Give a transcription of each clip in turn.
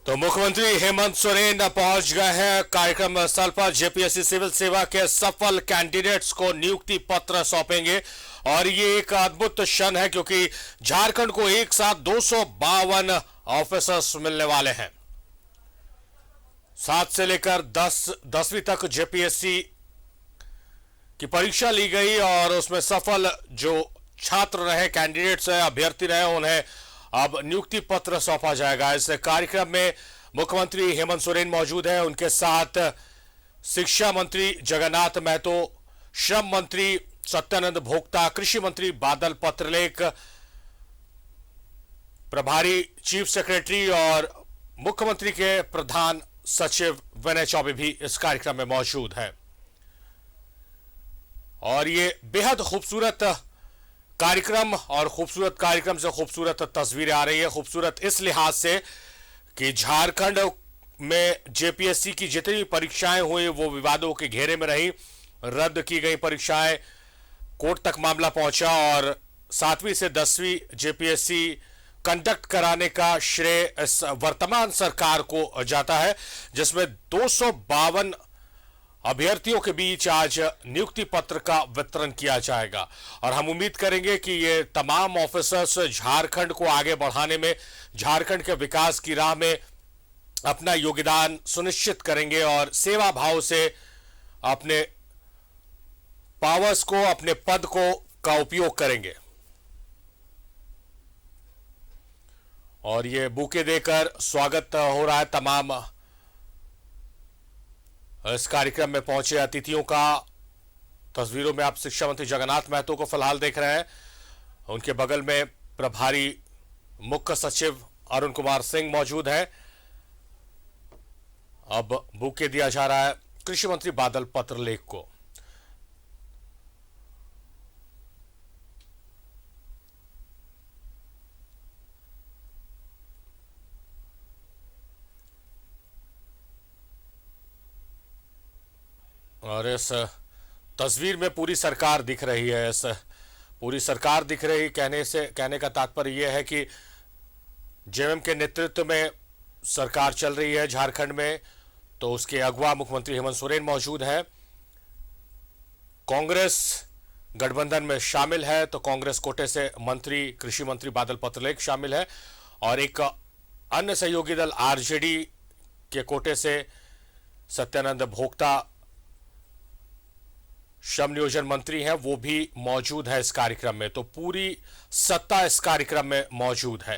तो मुख्यमंत्री हेमंत सोरेन पहुंच गए हैं कार्यक्रम स्थल पर। जेपीएससी सिविल सेवा के सफल कैंडिडेट्स को नियुक्ति पत्र सौंपेंगे और ये एक अद्भुत क्षण है क्योंकि झारखंड को एक साथ 252 ऑफिसर्स मिलने वाले हैं। 7 से लेकर 10वीं तक जेपीएससी की परीक्षा ली गई और उसमें सफल जो छात्र रहे, कैंडिडेट्स रहे, अभ्यर्थी रहे, उन्हें अब नियुक्ति पत्र सौंपा जाएगा। इस कार्यक्रम में मुख्यमंत्री हेमंत सोरेन मौजूद हैं, उनके साथ शिक्षा मंत्री जगन्नाथ महतो, श्रम मंत्री सत्यानंद भोक्ता, कृषि मंत्री बादल पत्रलेख, प्रभारी चीफ सेक्रेटरी और मुख्यमंत्री के प्रधान सचिव विनय चौबे भी इस कार्यक्रम में मौजूद हैं। और ये बेहद खूबसूरत कार्यक्रम और खूबसूरत कार्यक्रम से खूबसूरत तस्वीरें आ रही है। खूबसूरत इस लिहाज से कि झारखंड में जेपीएससी की जितनी परीक्षाएं हुई वो विवादों के घेरे में रही। रद्द की गई परीक्षाएं, कोर्ट तक मामला पहुंचा और 7वीं से 10वीं जेपीएससी कंडक्ट कराने का श्रेय इस वर्तमान सरकार को जाता है, जिसमें 252 अभ्यर्थियों के बीच आज नियुक्ति पत्र का वितरण किया जाएगा। और हम उम्मीद करेंगे कि ये तमाम ऑफिसर्स झारखंड को आगे बढ़ाने में, झारखंड के विकास की राह में अपना योगदान सुनिश्चित करेंगे और सेवा भाव से अपने पावर्स को, अपने पद को का उपयोग करेंगे। और ये बुके देकर स्वागत हो रहा है तमाम इस कार्यक्रम में पहुंचे अतिथियों का। तस्वीरों में आप शिक्षा मंत्री जगन्नाथ महतो को फिलहाल देख रहे हैं, उनके बगल में प्रभारी मुख्य सचिव अरुण कुमार सिंह मौजूद हैं। अब बुके दिया जा रहा है कृषि मंत्री बादल पत्रलेख को। और इस तस्वीर में पूरी सरकार दिख रही है। इस पूरी सरकार दिख रही कहने का तात्पर्य यह है कि जेएमएम के नेतृत्व में सरकार चल रही है झारखंड में, तो उसके अगवा मुख्यमंत्री हेमंत सोरेन मौजूद है। कांग्रेस गठबंधन में शामिल है तो कांग्रेस कोटे से मंत्री कृषि मंत्री बादल पत्रलेख शामिल है और एक अन्य सहयोगी दल आरजेडी के कोटे से सत्यानंद भोक्ता श्रम नियोजन मंत्री हैं, वो भी मौजूद है इस कार्यक्रम में। तो पूरी सत्ता इस कार्यक्रम में मौजूद है।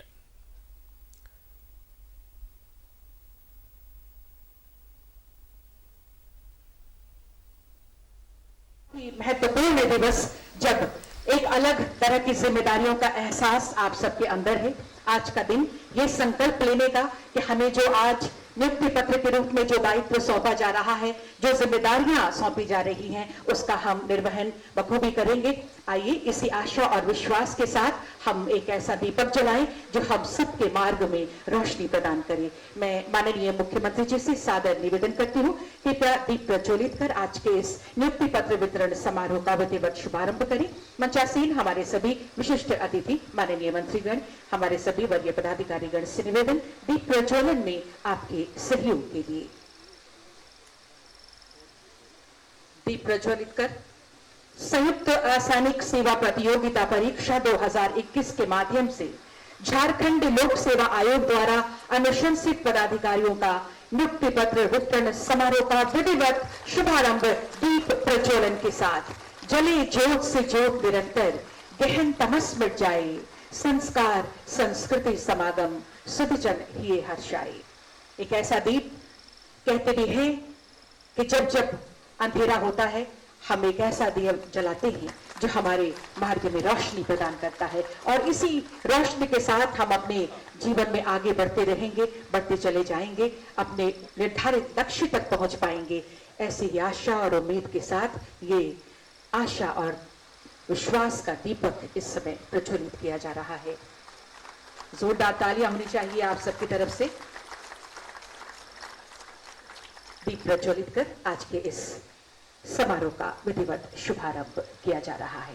महत्वपूर्ण दिवस जब एक अलग तरह की जिम्मेदारियों का एहसास आप सबके अंदर है। आज का दिन ये संकल्प लेने का कि हमें जो आज नियुक्ति पत्र के रूप में जो दायित्व सौंपा जा रहा है, जो जिम्मेदारियां सौंपी जा रही हैं, उसका हम निर्वहन बखूबी करेंगे। आइए इसी आशा और विश्वास के साथ हम एक ऐसा दीपक जलाएं जो हम सबके मार्ग में रोशनी प्रदान करे। मैं माननीय मुख्यमंत्री जी से सादर निवेदन करती हूँ कि दीप प्रज्वलित कर आज के इस नियुक्ति पत्र वितरण समारोह का विधिवत शुभारंभ करें। मंचासीन हमारे सभी विशिष्ट अतिथि, माननीय मंत्रीगण, हमारे सभी वरीय पदाधिकारीगण से निवेदन, दीप प्रज्वलन में आपके सहयोग के लिए दीप प्रज्वलित कर संयुक्त रासायनिक सेवा प्रतियोगिता परीक्षा 2021 के माध्यम से झारखंड लोक सेवा आयोग द्वारा अनुशंसित पदाधिकारियों का नियुक्ति पत्र वितरण समारोह का विधिवत शुभारंभ दीप प्रज्वलन के साथ। जले ज्योत से ज्योत निरंतर, गहन तमस मिट जाए, संस्कार संस्कृति समागम, सुधजन हिये हर्षाए। एक ऐसा दीप कहते भी हैं कि जब जब अंधेरा होता है हम एक ऐसा दिया जलाते हैं जो हमारे मार्ग में रोशनी प्रदान करता है और इसी रोशनी के साथ हम अपने जीवन में आगे बढ़ते रहेंगे, बढ़ते चले जाएंगे, अपने निर्धारित लक्ष्य तक पहुंच पाएंगे। ऐसी ही आशा और उम्मीद के साथ ये आशा और विश्वास का दीपक इस समय प्रज्वलित किया जा रहा है। जोरदार तालियां होनी चाहिए आप सबकी तरफ से। दीप प्रज्वलित कर आज के इस समारोह का विधिवत शुभारंभ किया जा रहा है।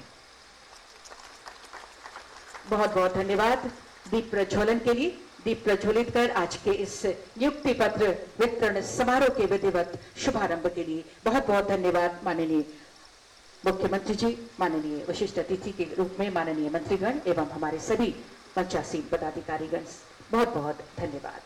बहुत बहुत धन्यवाद दीप प्रज्वलन के लिए। दीप प्रज्वलित कर आज के इस नियुक्ति पत्र वितरण समारोह के विधिवत शुभारंभ के लिए बहुत बहुत धन्यवाद माननीय मुख्यमंत्री जी, माननीय विशिष्ट अतिथि के रूप में माननीय मंत्रीगण एवं हमारे सभी मंचासीन पदाधिकारीगण, बहुत बहुत धन्यवाद।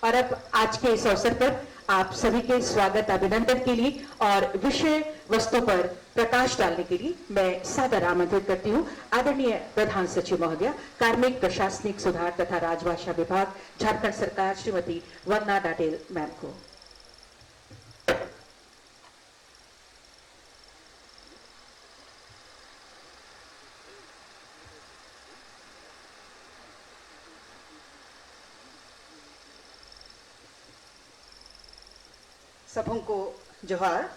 और अब आज के इस अवसर पर आप सभी के स्वागत अभिनंदन के लिए और विषय वस्तु पर प्रकाश डालने के लिए मैं सादर आमंत्रित करती हूँ आदरणीय प्रधान सचिव महोदया, कार्मिक प्रशासनिक सुधार तथा राजभाषा विभाग, झारखंड सरकार, श्रीमती वंदना डाडेल मैम को। सबों को जोहार।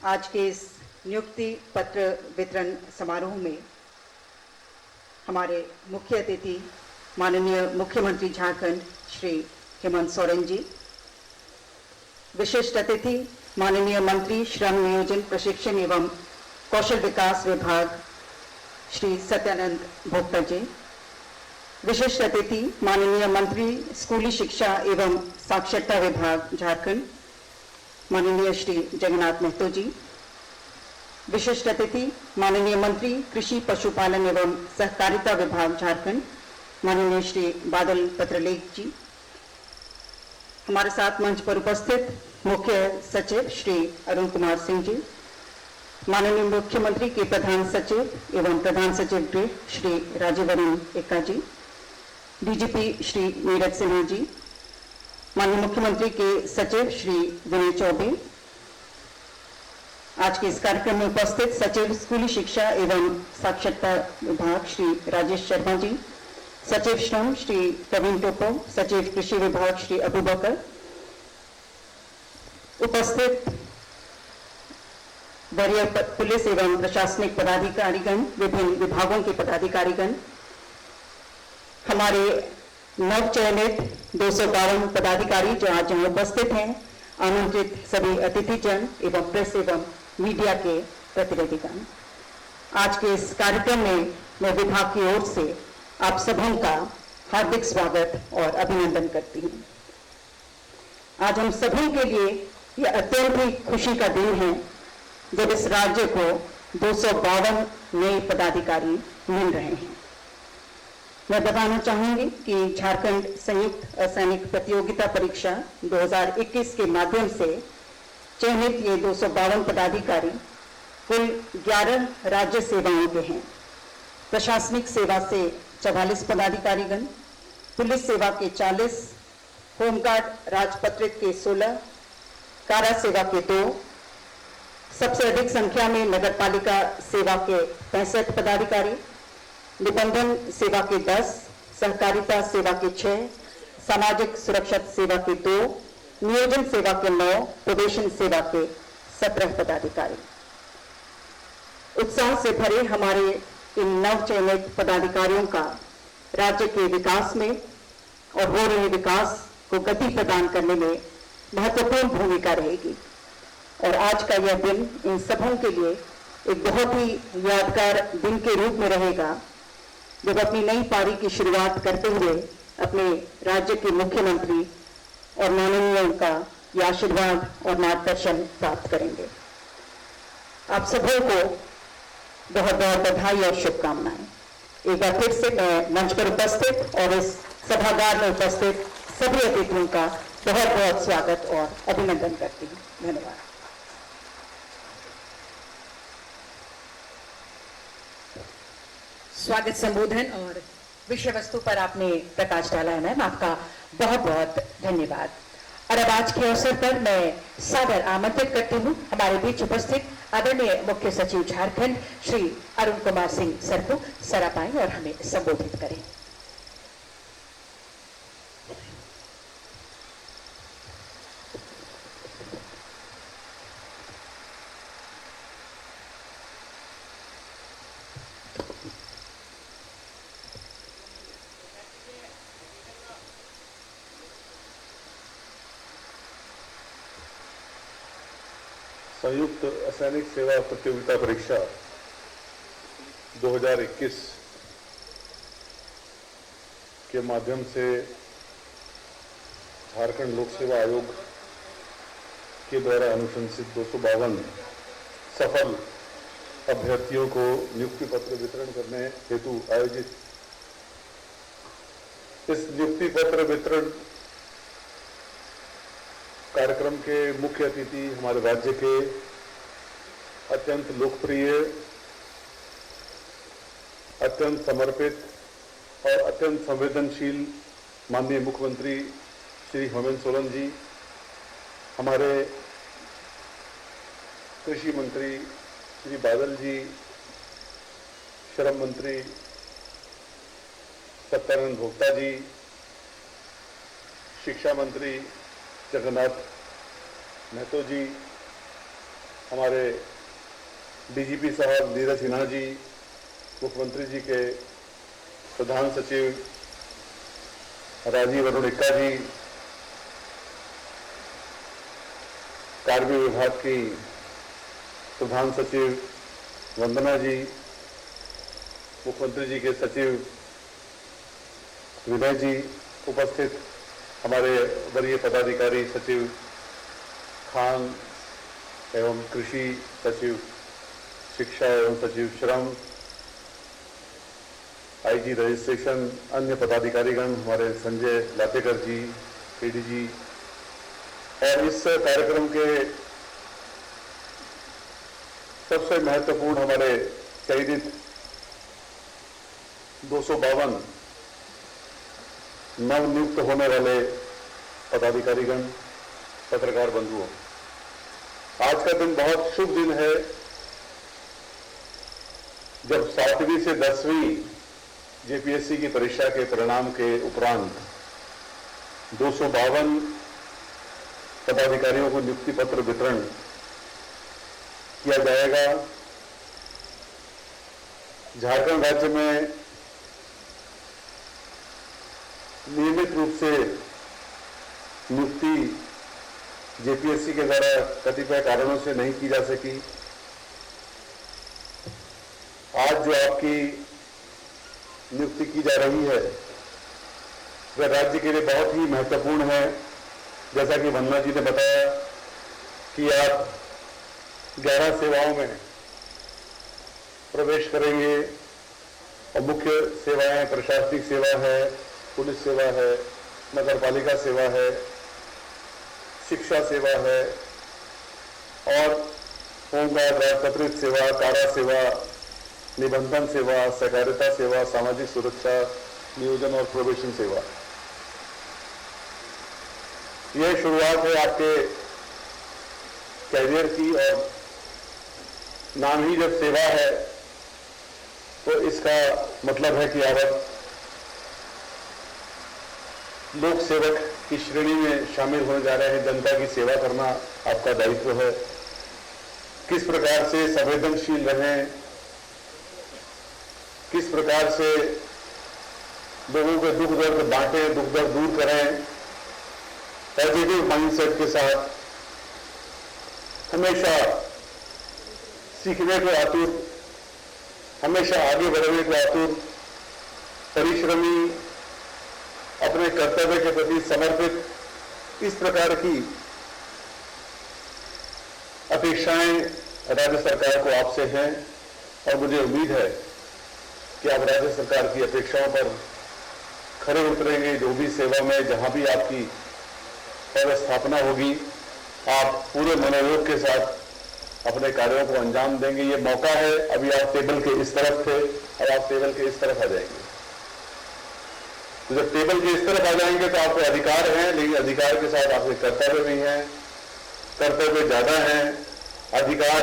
आज के इस नियुक्ति पत्र वितरण समारोह में हमारे मुख्य अतिथि माननीय मुख्यमंत्री झारखंड श्री हेमंत सोरेन जी, विशिष्ट अतिथि माननीय मंत्री श्रम नियोजन प्रशिक्षण एवं कौशल विकास विभाग श्री सत्यानंद भोक्ता जी, विशिष्ट अतिथि माननीय मंत्री स्कूली शिक्षा एवं साक्षरता विभाग झारखंड माननीय श्री जगन्नाथ महतो जी, विशिष्ट अतिथि माननीय मंत्री कृषि पशुपालन एवं सहकारिता विभाग झारखंड माननीय श्री बादल पत्रलेख जी, हमारे साथ मंच पर उपस्थित मुख्य सचिव श्री अरुण कुमार सिंह जी, माननीय मुख्यमंत्री के प्रधान सचिव एवं प्रधान सचिव गृह श्री राजीवरन एक्का जी, डीजीपी श्री नीरज सिन्हा जी, माननीय मुख्यमंत्री के सचिव श्री विनय चौबे, आज के इस कार्यक्रम में उपस्थित सचिव स्कूली शिक्षा एवं साक्षरता विभाग श्री राजेश शर्मा जी, सचिव श्रम श्री प्रवीण टोपो, सचिव कृषि विभाग श्री अबू बकर, उपस्थित वरीय पुलिस एवं प्रशासनिक पदाधिकारीगण, विभिन्न विभागों के पदाधिकारीगण, हमारे नवचयनित 252 पदाधिकारी जो आज यहाँ उपस्थित हैं, आमंत्रित सभी अतिथिजन एवं प्रेस एवं मीडिया के प्रतिनिधिगण, आज के इस कार्यक्रम में मैं विभाग की ओर से आप सबों का हार्दिक स्वागत और अभिनंदन करती हूँ। आज हम सभी के लिए यह अत्यंत ही खुशी का दिन है जब इस राज्य को 252 नए पदाधिकारी मिल रहे हैं। मैं बताना चाहूंगी कि झारखंड संयुक्त असैनिक प्रतियोगिता परीक्षा 2021 के माध्यम से चयनित ये 252 पदाधिकारी कुल 11 राज्य सेवाओं के हैं। प्रशासनिक सेवा से 44 पदाधिकारीगण, पुलिस सेवा के 40, होमगार्ड राजपत्रित के 16, कारा सेवा के 2, सबसे अधिक संख्या में नगरपालिका सेवा के 65 पदाधिकारी, निबंधन सेवा के 10, सहकारिता सेवा के 6, सामाजिक सुरक्षा सेवा के 2, नियोजन सेवा के 9, प्रोबेशन सेवा के 17 पदाधिकारी। उत्साह से भरे हमारे इन नवचयनित पदाधिकारियों का राज्य के विकास में और हो रहे विकास को गति प्रदान करने में महत्वपूर्ण भूमिका रहेगी। और आज का यह दिन इन सबों के लिए एक बहुत ही यादगार दिन के रूप में रहेगा जब अपनी नई पारी की शुरुआत करते हुए अपने राज्य के मुख्यमंत्री और माननीयों का यह आशीर्वाद और मार्गदर्शन प्राप्त करेंगे। आप सबों को बहुत बहुत बधाई और शुभकामनाएं। एक बार फिर से मैं मंच पर उपस्थित और इस सभागार में उपस्थित सभी अतिथियों का बहुत बहुत स्वागत और अभिनंदन करती हूँ। धन्यवाद। स्वागत संबोधन और विषय वस्तु पर आपने प्रकाश डाला है मैम, आपका बहुत बहुत धन्यवाद। और अब आज के अवसर पर मैं सादर आमंत्रित करती हूँ हमारे बीच उपस्थित आदरणीय मुख्य सचिव झारखंड श्री अरुण कुमार सिंह सर को सराप आएं और हमें संबोधित करें। संयुक्त असैनिक सेवा प्रतियोगिता परीक्षा 2021 के माध्यम से झारखंड लोक सेवा आयोग के द्वारा अनुशंसित 252 सफल अभ्यर्थियों को नियुक्ति पत्र वितरण करने हेतु आयोजित इस नियुक्ति पत्र वितरण कार्यक्रम के मुख्य अतिथि हमारे राज्य के अत्यंत लोकप्रिय, अत्यंत समर्पित और अत्यंत संवेदनशील माननीय मुख्यमंत्री श्री हेमंत सोरेन जी, हमारे कृषि मंत्री श्री बादल जी, श्रम मंत्री सत्यानंद भोक्ता जी, शिक्षा मंत्री जगन्नाथ महतो जी, हमारे डीजीपी साहब नीरज सिन्हा जी, मुख्यमंत्री जी के प्रधान सचिव राजीव अरुण एक्का जी, कार्मिक विभाग की प्रधान सचिव वंदना जी, मुख्यमंत्री जी के सचिव विनय जी, उपस्थित हमारे वरीय पदाधिकारी सचिव खान एवं कृषि सचिव शिक्षा एवं सचिव श्रम, आईजी रजिस्ट्रेशन, अन्य पदाधिकारीगण, हमारे संजय लातेकर जी, पीडीजी, और इस कार्यक्रम के सबसे महत्वपूर्ण हमारे चयनित 252 नवनियुक्त होने वाले पदाधिकारीगण, पत्रकार बंधुओं, आज का दिन बहुत शुभ दिन है जब 7वीं से 10वीं जेपीएससी की परीक्षा के परिणाम के उपरांत 252 पदाधिकारियों को नियुक्ति पत्र वितरण किया जाएगा। झारखंड राज्य में नियमित रूप से नियुक्ति जेपीएससी के द्वारा कतिपय कारणों से नहीं की जा सकी। आज जो आपकी नियुक्ति की जा रही है वह राज्य के लिए बहुत ही महत्वपूर्ण है। जैसा कि वंदना जी ने बताया कि आप 11 सेवाओं में प्रवेश करेंगे और मुख्य सेवाएं प्रशासनिक सेवा है, पुलिस सेवा है, नगरपालिका सेवा है, शिक्षा सेवा है और होमगार्ड, राजपत्रित सेवा, कारा सेवा, निबंधन सेवा, सहकारिता सेवा, सामाजिक सुरक्षा, नियोजन और प्रोबेशन सेवा। यह शुरुआत है आपके कैरियर की और नाम ही जब सेवा है तो इसका मतलब है कि आप लोक सेवक की श्रेणी में शामिल होने जा रहे हैं। जनता की सेवा करना आपका दायित्व है। किस प्रकार से संवेदनशील रहें, किस प्रकार से लोगों के दुख दर्द बांटें, दुख दर्द दूर करें, पॉजिटिव माइंडसेट के साथ, हमेशा सीखने को आतुर, हमेशा आगे बढ़ने को आतुर, परिश्रमी, अपने कर्तव्य के प्रति समर्पित, इस प्रकार की अपेक्षाएं राज्य सरकार को आपसे हैं और मुझे उम्मीद है कि आप राज्य सरकार की अपेक्षाओं पर खरे उतरेंगे। जो भी सेवा में जहां भी आपकी पदस्थापना होगी, आप पूरे मनोयोग के साथ अपने कार्यों को अंजाम देंगे। ये मौका है। अभी आप टेबल के इस तरफ थे, अब आप टेबल के इस तरफ आ जाएंगे। तो जब टेबल के इस तरफ आ जाएंगे तो आपके अधिकार हैं, लेकिन अधिकार के साथ आपके कर्तव्य भी हैं। कर्तव्य ज्यादा हैं, अधिकार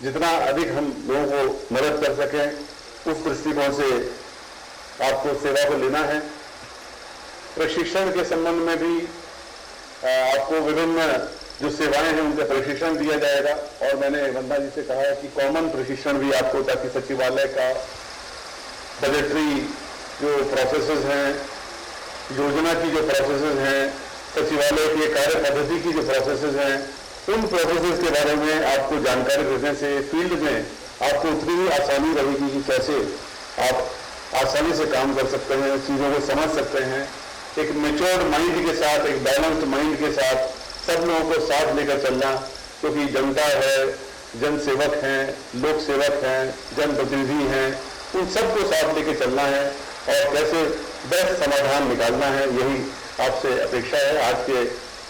जितना अधिक हम लोगों को मदद कर सकें उस दृष्टिकोण से आपको सेवा को लेना है। प्रशिक्षण के संबंध में भी आपको विभिन्न जो सेवाएं हैं उनका प्रशिक्षण दिया जाएगा और मैंने वंदना जी से कहा है कि कॉमन प्रशिक्षण भी आपको, ताकि सचिवालय का बजटरी जो प्रोसेसेस हैं, योजना की जो प्रोसेसेस हैं, सचिवालय की कार्य पद्धति की जो प्रोसेसेस हैं, उन प्रोसेसेस के बारे में आपको जानकारी देने से फील्ड में आपको उतनी ही आसानी रहेगी कि कैसे आप आसानी से काम कर सकते हैं, चीज़ों को समझ सकते हैं। एक मैच्योर्ड माइंड के साथ, एक बैलेंस्ड माइंड के साथ सब लोगों को साथ लेकर चलना, क्योंकि जनता है, जन सेवक हैं, लोक सेवक हैं, जनप्रतिनिधि हैं, उन सबको साथ लेकर चलना है और कैसे बेस्ट समाधान निकालना है, यही आपसे अपेक्षा है। आज के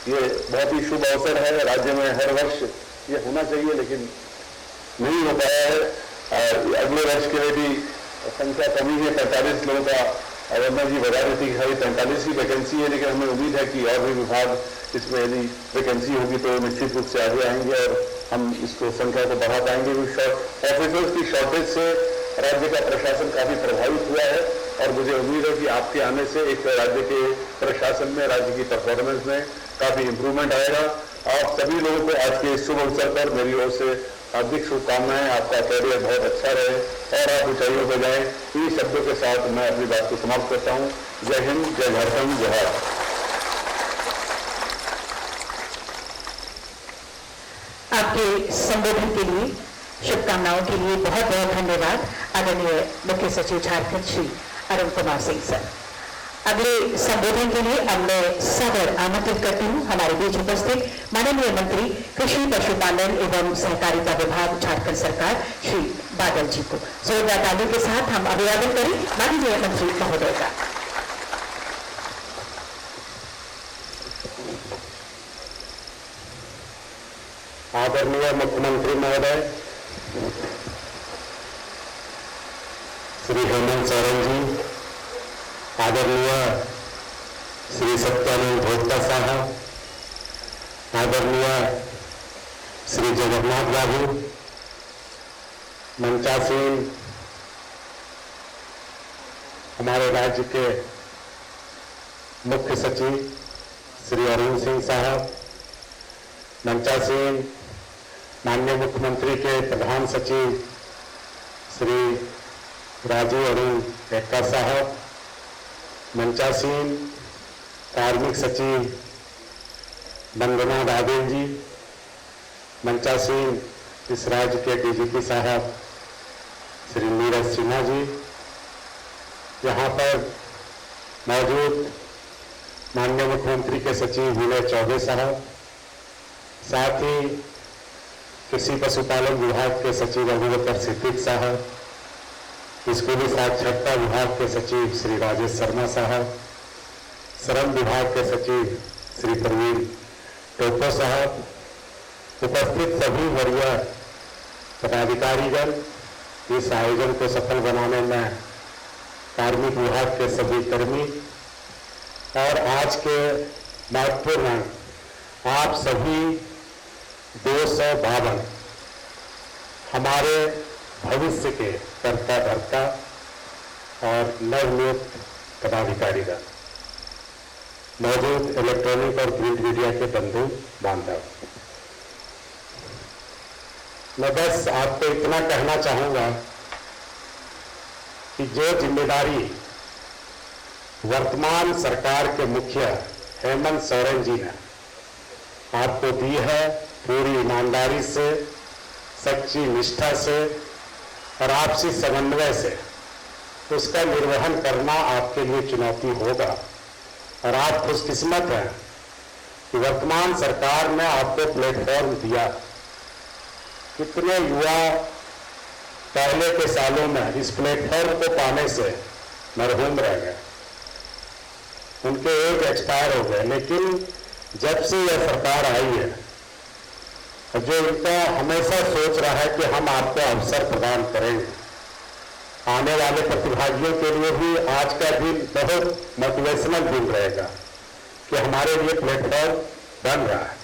ये बहुत ही शुभ अवसर है। राज्य में हर वर्ष ये होना चाहिए लेकिन नहीं हो पाया है। और अगले वर्ष के लिए भी संख्या कमी है, 45 लोगों का वर्मा जी बता रही थी कि खाली 45 ही वैकेंसी है, लेकिन हमें उम्मीद है कि और भी विभाग इसमें यदि वैकेंसी होगी तो निश्चित रूप से आगे आएंगे और हम इसको संख्या को बढ़ा पाएंगे। ऑफिसर्स की शॉर्टेज से राज्य का प्रशासन काफी प्रभावित हुआ है और मुझे उम्मीद है कि आपके आने से एक राज्य के प्रशासन में, राज्य की परफॉर्मेंस में काफी इंप्रूवमेंट आएगा। आप सभी लोगों को आज के शुभ अवसर पर मेरी ओर से हार्दिक शुभकामनाएं। आपका कैरियर बहुत अच्छा रहे और आप ऊंचाइयों पर जाएं। इन्हीं शब्दों के साथ मैं अपनी बात को समाप्त करता हूं। जय हिंद, जय झारखंड, जय भारत। आपके संबोधन के लिए, शुभकामनाओं के लिए बहुत बहुत धन्यवाद आदरणीय मुख्य सचिव झारखंड श्री अरुण कुमार सिंह सर। अगले संबोधन के लिए अब मैं सदर आमंत्रित करती हूँ हमारे बीच उपस्थित माननीय मंत्री कृषि, पशुपालन एवं सहकारिता विभाग झारखंड सरकार श्री बादल जी को। जोरदार तालियों के साथ हम अभिवादन करें माननीय मंत्री महोदय का। आदरणीय मुख्यमंत्री महोदय श्री हेमंत सोरेन जी, आदरणीय श्री सत्यानंद भोक्ता साहब, आदरणीय श्री जगन्नाथ बाबू, मंचासीन हमारे राज्य के मुख्य सचिव श्री अरुण सिंह साहब, मंचासीन माननीय मुख्यमंत्री के प्रधान सचिव श्री राजीव अरुण एक्का साहब, मंचासीन कार्मिक सचिव वंदना राजेन जी, मंचासीन इस राज्य के डीजीपी साहब श्री नीरज सिन्हा जी, यहाँ पर मौजूद माननीय मुख्यमंत्री के सचिव विनय चौबे साहब, साथ ही कृषि पशुपालन विभाग के सचिव अबूबकर सिद्दीक साहब, स्कूली साक्षरता विभाग के सचिव श्री राजेश शर्मा साहब, श्रम विभाग के सचिव श्री प्रवीण टोपो साहब, उपस्थित सभी वरीय पदाधिकारीगण, इस आयोजन को सफल बनाने में कार्मिक विभाग के सभी कर्मी और आज के महत्वपूर्ण आप सभी 252 हमारे भविष्य के कर्ता धर्ता और नवनियुक्त पदाधिकारीगण, मौजूद इलेक्ट्रॉनिक और प्रिंट मीडिया के बंधु बांधव, मैं बस आपको इतना कहना चाहूंगा कि जो जिम्मेदारी वर्तमान सरकार के मुखिया हेमंत सोरेन जी ने आपको दी है, पूरी ईमानदारी से, सच्ची निष्ठा से और आपसी समन्वय से उसका निर्वहन करना आपके लिए चुनौती होगा। और आप खुशकिस्मत हैं कि वर्तमान सरकार ने आपको प्लेटफॉर्म दिया। कितने युवा पहले के सालों में इस प्लेटफॉर्म को पाने से मरहूम रह गए, उनके एज एक्सपायर हो गए, लेकिन जब से यह सरकार आई है, जो इनका हमेशा सोच रहा है कि हम आपको अवसर प्रदान करेंगे, आने वाले प्रतिभागियों के लिए भी आज का दिन बहुत मोटिवेशनल दिन रहेगा कि हमारे लिए प्लेटफॉर्म बन रहा है।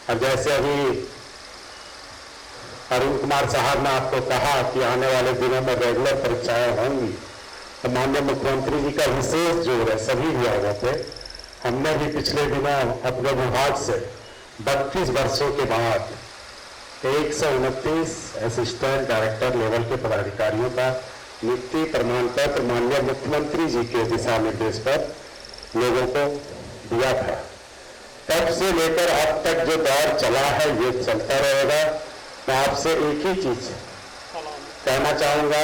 और जैसे अभी अरुण कुमार साहब ने आपको कहा कि आने वाले दिनों में रेगुलर परीक्षाएं होंगी, तो माननीय मुख्यमंत्री जी का विशेष जोर है सभी विभागों पे। हमने भी पिछले दिनों अपने विभाग से 32 वर्षों के बाद 129 असिस्टेंट डायरेक्टर लेवल के पदाधिकारियों का नियुक्ति प्रमाण पत्र माननीय मुख्यमंत्री जी के दिशा निर्देश पर लोगों को दिया था। तब से लेकर अब तक जो दौर चला है ये चलता रहेगा। मैं आपसे एक ही चीज कहना चाहूंगा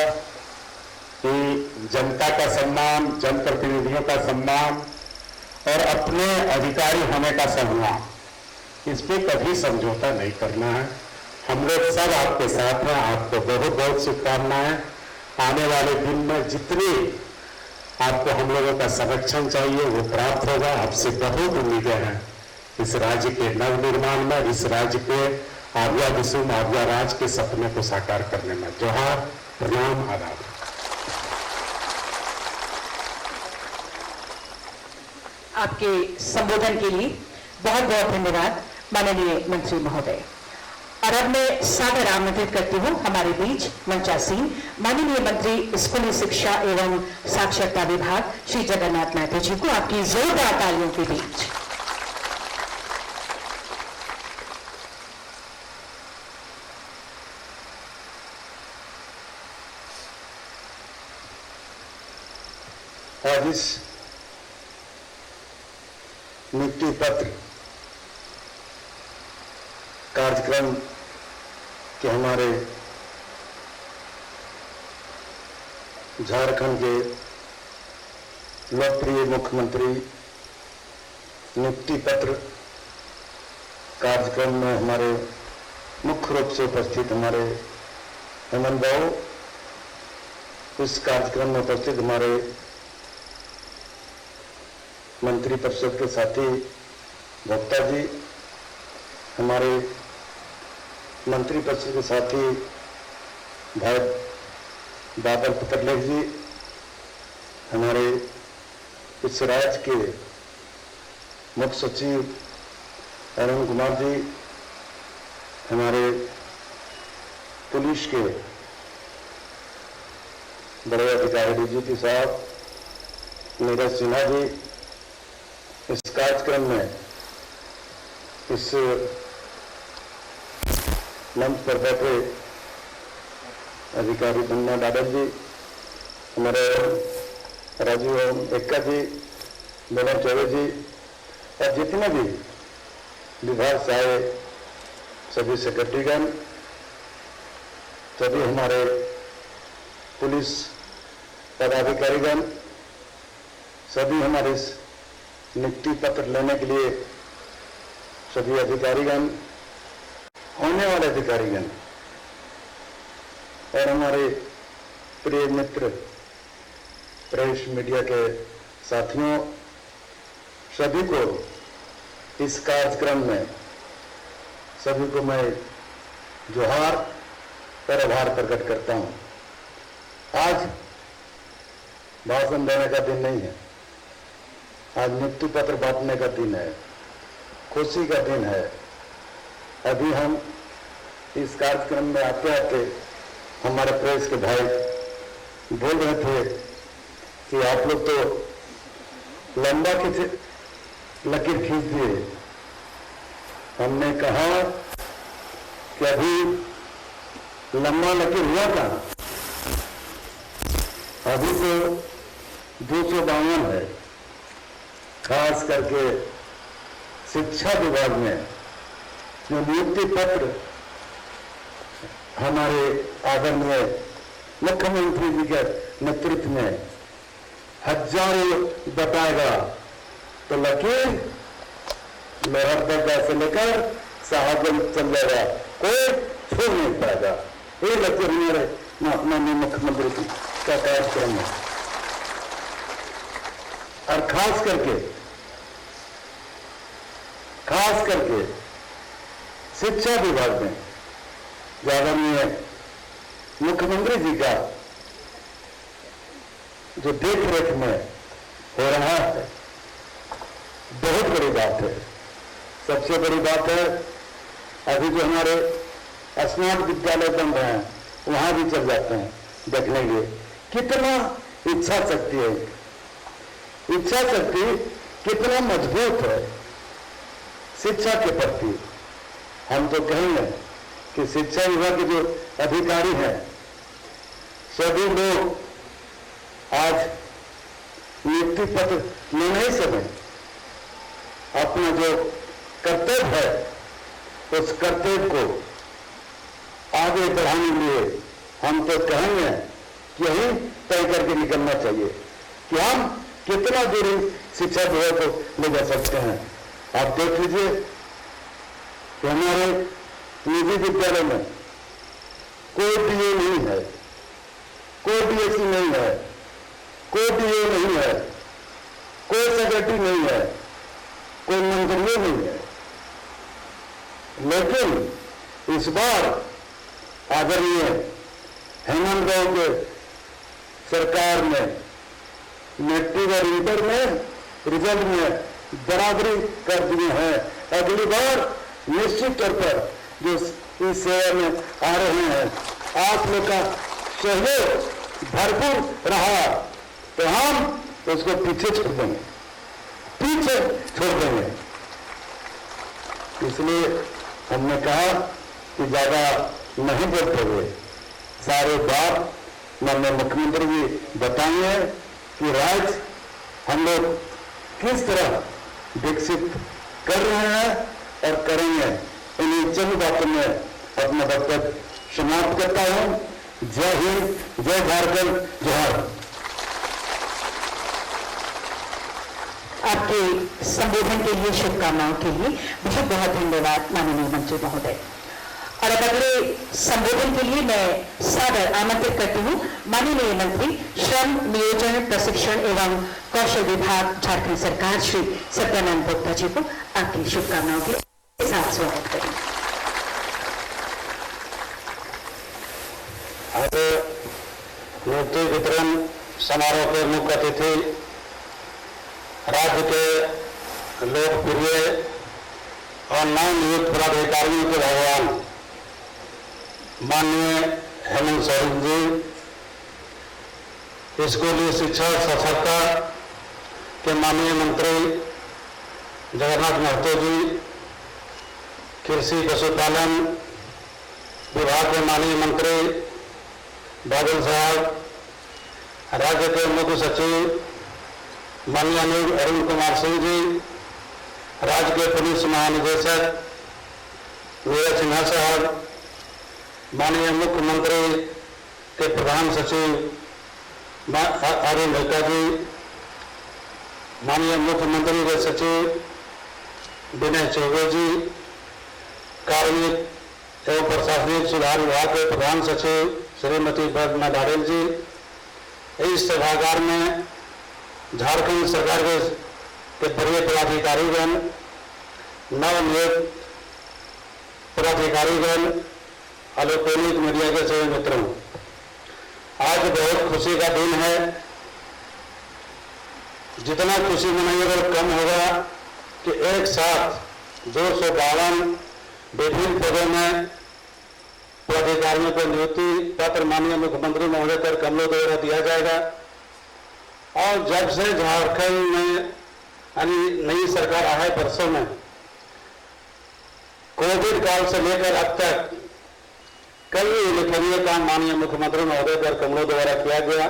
कि जनता का सम्मान, जनप्रतिनिधियों का सम्मान और अपने अधिकारी होने का सम्मान, इस पे कभी समझौता नहीं करना है। हम लोग सब आपके साथ हैं। आपको बहुत बहुत शुभकामनाएं। आने वाले दिन में जितनी आपको हम लोगों का संरक्षण चाहिए वो प्राप्त होगा। आपसे बहुत उम्मीदें हैं इस राज्य के नवनिर्माण में, इस राज्य के आर्या विसुम आर्या राज के सपने को साकार करने में। जोहार, प्रणाम, आदाब। आपके संबोधन के लिए बहुत बहुत धन्यवाद माननीय मंत्री महोदय। और अब मैं सादर आमंत्रित करती हूँ हमारे बीच मंचासीन माननीय मंत्री स्कूली शिक्षा एवं साक्षरता विभाग श्री जगन्नाथ महतो जी को आपकी जोरदार तालियों के बीच। आज इस नियुक्ति पत्र कार्यक्रम के हमारे झारखंड के लोकप्रिय मुख्यमंत्री नियुक्ति पत्र कार्यक्रम में हमारे मुख्य रूप से उपस्थित हमारे हेमंत बाबू, इस कार्यक्रम में उपस्थित हमारे मंत्री परिषद के साथी भोक्ता जी, हमारे मंत्री परिषद के साथी भाई बादल पत्रलेख जी, हमारे इस राज्य के मुख्य सचिव अरुण कुमार जी, हमारे पुलिस के बड़े अधिकारी डीजीपी साहब नीरज सिन्हा जी, इस कार्यक्रम में इस मंच पर बैठे अधिकारी बन्ना डाडल जी, हमारे राजीव एक्का जी, मनोज चौबे जी और जितने भी विभाग से आए सभी सेक्रेटरीगण, सभी हमारे पुलिस पदाधिकारीगण, सभी हमारे इस नियुक्ति पत्र लेने के लिए सभी अधिकारीगण, होने वाले अधिकारीगण और हमारे प्रिय मित्र प्रेस मीडिया के साथियों, सभी को इस कार्यक्रम में सभी को मैं जोहार और आभार प्रकट करता हूं। आज भाषण देने का दिन नहीं है, आज नियुक्ति पत्र बांटने का दिन है, खुशी का दिन है। अभी हम इस कार्यक्रम में आते आते हमारे प्रेस के भाई बोल रहे थे कि आप लोग तो लंबा लकीर खींच दिए। हमने कहा कि अभी लंबा लकीर हुआ था, अभी तो 252 है। खास करके शिक्षा विभाग में जो नियुक्ति पत्र हमारे आदरणीय मुख्यमंत्री जी के नेतृत्व में हजारों बताएगा, तो लकीर लोहरदगा से लेकर साहबगंज चल जाएगा, कोई छोड़ नहीं पाएगा। ये लकीर हमारे माननीय मुख्यमंत्री का कार्यक्रम है। और खास करके शिक्षा विभाग में आदरणीय मुख्यमंत्री जी का जो देख रेख में हो रहा है, बहुत बड़ी बात है। सबसे बड़ी बात है, अभी जो हमारे स्मार्ट विद्यालय बन रहे हैं वहां भी चल जाते हैं देखने के लिए। कितना इच्छा शक्ति है, इच्छा शक्ति कितना मजबूत है शिक्षा के प्रति। हम तो कहेंगे कि शिक्षा विभाग के जो अधिकारी हैं सभी लोग आज नियुक्ति पत्र ले नहीं सके। अपना जो कर्तव्य है उस कर्तव्य को आगे बढ़ाने के लिए हम तो कहेंगे यही तय करके निकलना चाहिए कि हम कितना दूर शिक्षा व्यवस्था को ले जा सकते हैं। आप देख लीजिए कि हमारे निजी विद्यालय में कोई डीए नहीं है, कोई डीएससी नहीं है, कोई डीए नहीं है, कोई सेक्रेटरी नहीं है, कोई मंत्री नहीं है। लेकिन इस बार आदरणीय हेमंत राव के सरकार ने मैट्रिक और इंटर में रिजल्ट में बराबरी कर दिए हैं। अगली बार निश्चित तौर पर जो इस सेवा में आ रहे हैं, आप लोग का सहयोग भरपूर रहा तो हम उसको पीछे छोड़ देंगे, पीछे छोड़ देंगे। इसलिए हमने कहा कि ज्यादा नहीं बोलते हुए सारे बात माननीय मुख्यमंत्री जी बताएंगे कि राज्य हम लोग किस तरह विकसित कर रहे हैं और करेंगे। इन्हीं चंद बातों में अपना वक्तव्य समाप्त करता हूं। जय हिंद, जय झारखंड, जोहार। आपके संबोधन के लिए, शुभकामनाओं के लिए बहुत बहुत धन्यवाद माननीय मंत्री महोदय। और अब अगले संबोधन के लिए मैं सादर आमंत्रित करती हूँ माननीय मंत्री श्रम, नियोजन, प्रशिक्षण एवं कौशल विभाग, झारखंड सरकार, श्री सत्यानंद भोक्ता जी को आपकी शुभकामनाओं के साथ स्वागत करें। आज नियुक्ति वितरण समारोह के मुख्य अतिथि राज्य के लोकप्रिय और नवनियुक्त पदाधिकारियों के भगवान माननीय हेमंत सोरेन जी, स्कूली शिक्षा और साक्षरता के माननीय मंत्री जगन्नाथ महतो जी, कृषि पशुपालन विभाग के माननीय मंत्री बादल साहब, राज्य के मुख्य सचिव माननीय अरुण कुमार सिंह जी, राज्य के पुलिस महानिदेशक नीरज सिन्हा साहब, माननीय मुख्यमंत्री के प्रधान सचिव अरुण मेहता जी, माननीय मुख्यमंत्री के सचिव विनय चौबे जी, कार्मिक एवं प्रशासनिक सुधार विभाग के प्रधान सचिव श्रीमती पद्मा डाडेल जी, इस सभागार में झारखंड सरकार के वरीय पदाधिकारीगण, नवनियुक्त पदाधिकारीगण, इलेक्ट्रॉनिक मीडिया के सभी मित्रों, आज बहुत खुशी का दिन है। जितना खुशी मनाइएगा कम होगा कि एक साथ 252 विभिन्न पदों में पदाधिकारियों को नियुक्ति पत्र माननीय मुख्यमंत्री महोदय कर कमलों द्वारा दिया जाएगा। और जब से झारखंड में यानी नई सरकार आए वर्षों में कोविड काल से लेकर अब तक कई उल्लेखनीय काम माननीय मुख्यमंत्री महोदय कर कमलों द्वारा किया गया।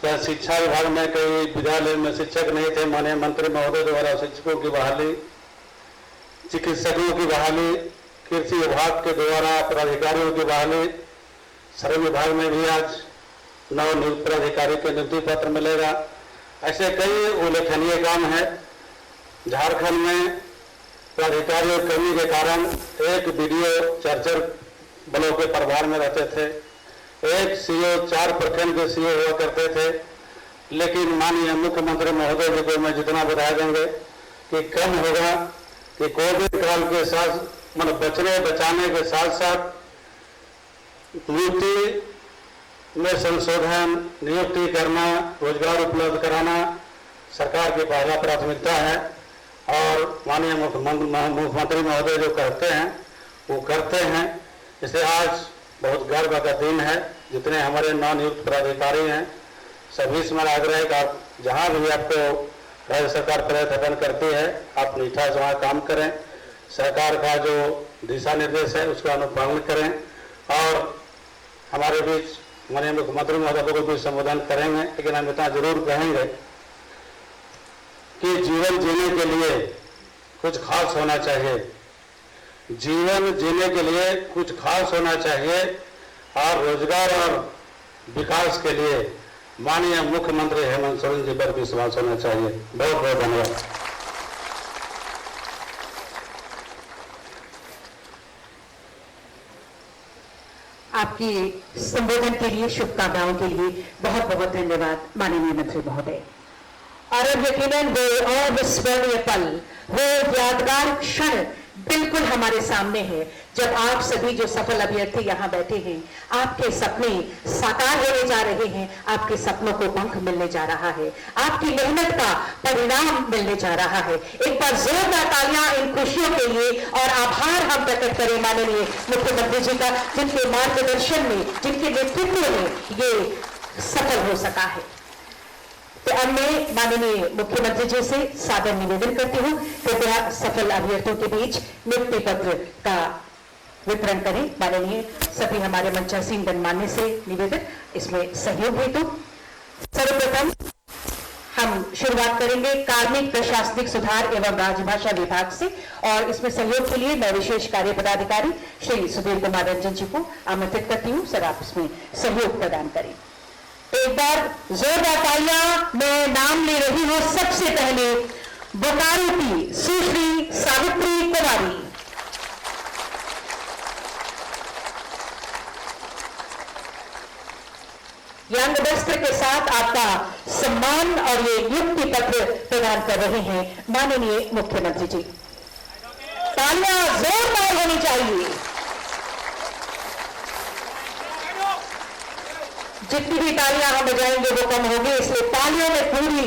क्या शिक्षा विभाग में कई विद्यालय में शिक्षक नहीं थे, माननीय मंत्री महोदय द्वारा शिक्षकों की बहाली, चिकित्सकों की बहाली, कृषि विभाग के द्वारा पदाधिकारियों की बहाली, श्रम विभाग में भी आज नवनियुक्त पदाधिकारी के नियुक्ति पत्र मिलेगा। ऐसे कई उल्लेखनीय काम है। झारखंड में पदाधिकारियों की कमी के कारण एक बीडीओ चर्चर ब्लॉक के प्रभार में रहते थे, एक सीओ 4 प्रखंड के सीओ हुआ करते थे। लेकिन माननीय मुख्यमंत्री महोदय जी को मैं जितना बता देंगे कि कम होगा कि कोविड काल के साथ मतलब बचाने के साथ साथ नियुक्ति में संशोधन, नियुक्ति करना, रोजगार उपलब्ध कराना सरकार की पहला प्राथमिकता है। और माननीय मुख्यमंत्री महोदय जो कहते हैं वो करते हैं। इसलिए आज बहुत गर्व का दिन है। जितने हमारे नवनियुक्त पदाधिकारी हैं सभी से मेरा आग्रह है कि आप जहाँ भी आपको राज्य सरकार प्रयत्न करती है आप निष्ठा से वहाँ काम करें, सरकार का जो दिशा निर्देश है उसका अनुपालन करें। और हमारे बीच माननीय मुख्यमंत्री महोदय को भी संबोधन करेंगे, लेकिन हम इतना जरूर कहेंगे कि जीवन जीने के लिए कुछ खास होना चाहिए। जीवन जीने के लिए कुछ खास होना चाहिए और रोजगार और विकास के लिए माननीय मुख्यमंत्री हेमंत सोरेन जी पर विश्वास होना चाहिए। बहुत बहुत धन्यवाद। आपकी संबोधन के लिए, शुभकामनाओं के लिए बहुत बहुत धन्यवाद माननीय मंत्री महोदय। और अब यकीनन वो अविस्मरणीय पल, वो यादगार क्षण बिल्कुल हमारे सामने है जब आप सभी जो सफल अभ्यर्थी यहाँ बैठे हैं, आपके सपने साकार होने जा रहे हैं, आपके सपनों को पंख मिलने जा रहा है, आपकी मेहनत का परिणाम मिलने जा रहा है। एक बार जोरदार तालियां इन खुशियों के लिए और आभार हम प्रकट करें माननीय मुख्यमंत्री जी का, जिनके मार्गदर्शन में, जिनके नेतृत्व में ये सफल हो सका है। तो अब मैं माननीय मुख्यमंत्री जी से सादर निवेदन करती हूँ, कृपया सफल अभ्यर्थियों के बीच नियुक्ति पत्र का वितरण करें। माननीय सभी हमारे मंचासीन गणमान्य से निवेदन, इसमें सहयोग हेतु सर्वप्रथम हम शुरुआत करेंगे कार्मिक प्रशासनिक सुधार एवं राजभाषा विभाग से, और इसमें सहयोग के लिए मैं विशेष कार्य पदाधिकारी श्री सुधीर कुमार रंजन जी को आमंत्रित करती हूँ। सर, आप इसमें सहयोग प्रदान करें। एक बार जोरदार तालियां। मैं नाम ले रही हूं सबसे पहले बोकारो की सुश्री सावित्री कुमारी। ये अंग वस्त्र के साथ आपका सम्मान और ये नियुक्ति पत्र प्रदान कर रहे हैं माननीय मुख्यमंत्री जी। तालियां जोरदार होनी चाहिए। जितनी भी तालियां हम बजाएंगे वो कम होगी, इसलिए तालियों में पूरी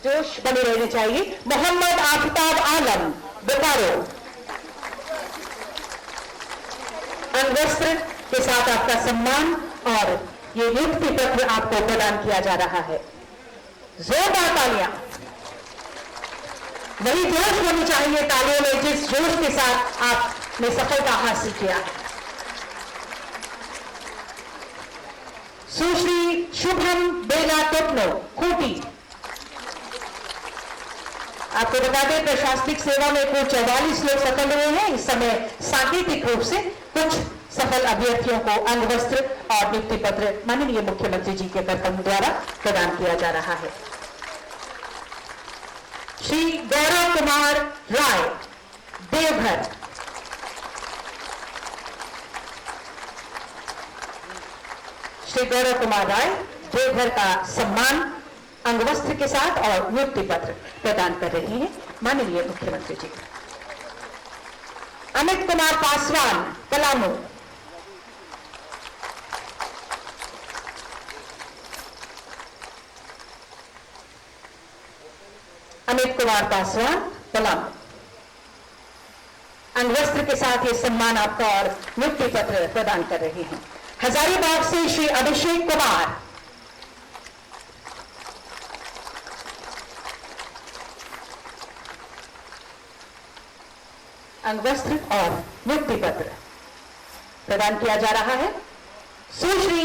जोश बनी रहनी चाहिए। मोहम्मद आफताब आलम, बोकारो। अंगवस्त्र के साथ आपका सम्मान और ये नियुक्ति पत्र आपको प्रदान किया जा रहा है। जोरदार तालियां। वही जोश होनी चाहिए तालियों में जिस जोश के साथ आपने सफलता हासिल किया। सुश्री शुभम बेला टोपनो, खूंटी। आपको बता दें प्रशासनिक सेवा में कुल 44 लोग सफल हुए हैं। इस समय सांकेतिक रूप से कुछ सफल अभ्यर्थियों को अंगवस्त्र और नियुक्ति पत्र माननीय मुख्यमंत्री जी के कर्तव्य द्वारा प्रदान किया जा रहा है। श्री गौरव कुमार राय, देवघर। श्री गौरव कुमार राय देवघर का सम्मान अंगवस्त्र के साथ और नियुक्ति पत्र प्रदान कर रहे हैं माननीय मुख्यमंत्री जी। अमित कुमार पासवान, पलामू। अमित कुमार पासवान, पलामू। अंगवस्त्र के साथ ये सम्मान आपका और नियुक्ति पत्र प्रदान कर रहे हैं। हजारीबाग से श्री अभिषेक कुमार। अंगवस्त्र और नियुक्ति पत्र प्रदान किया जा रहा है। सुश्री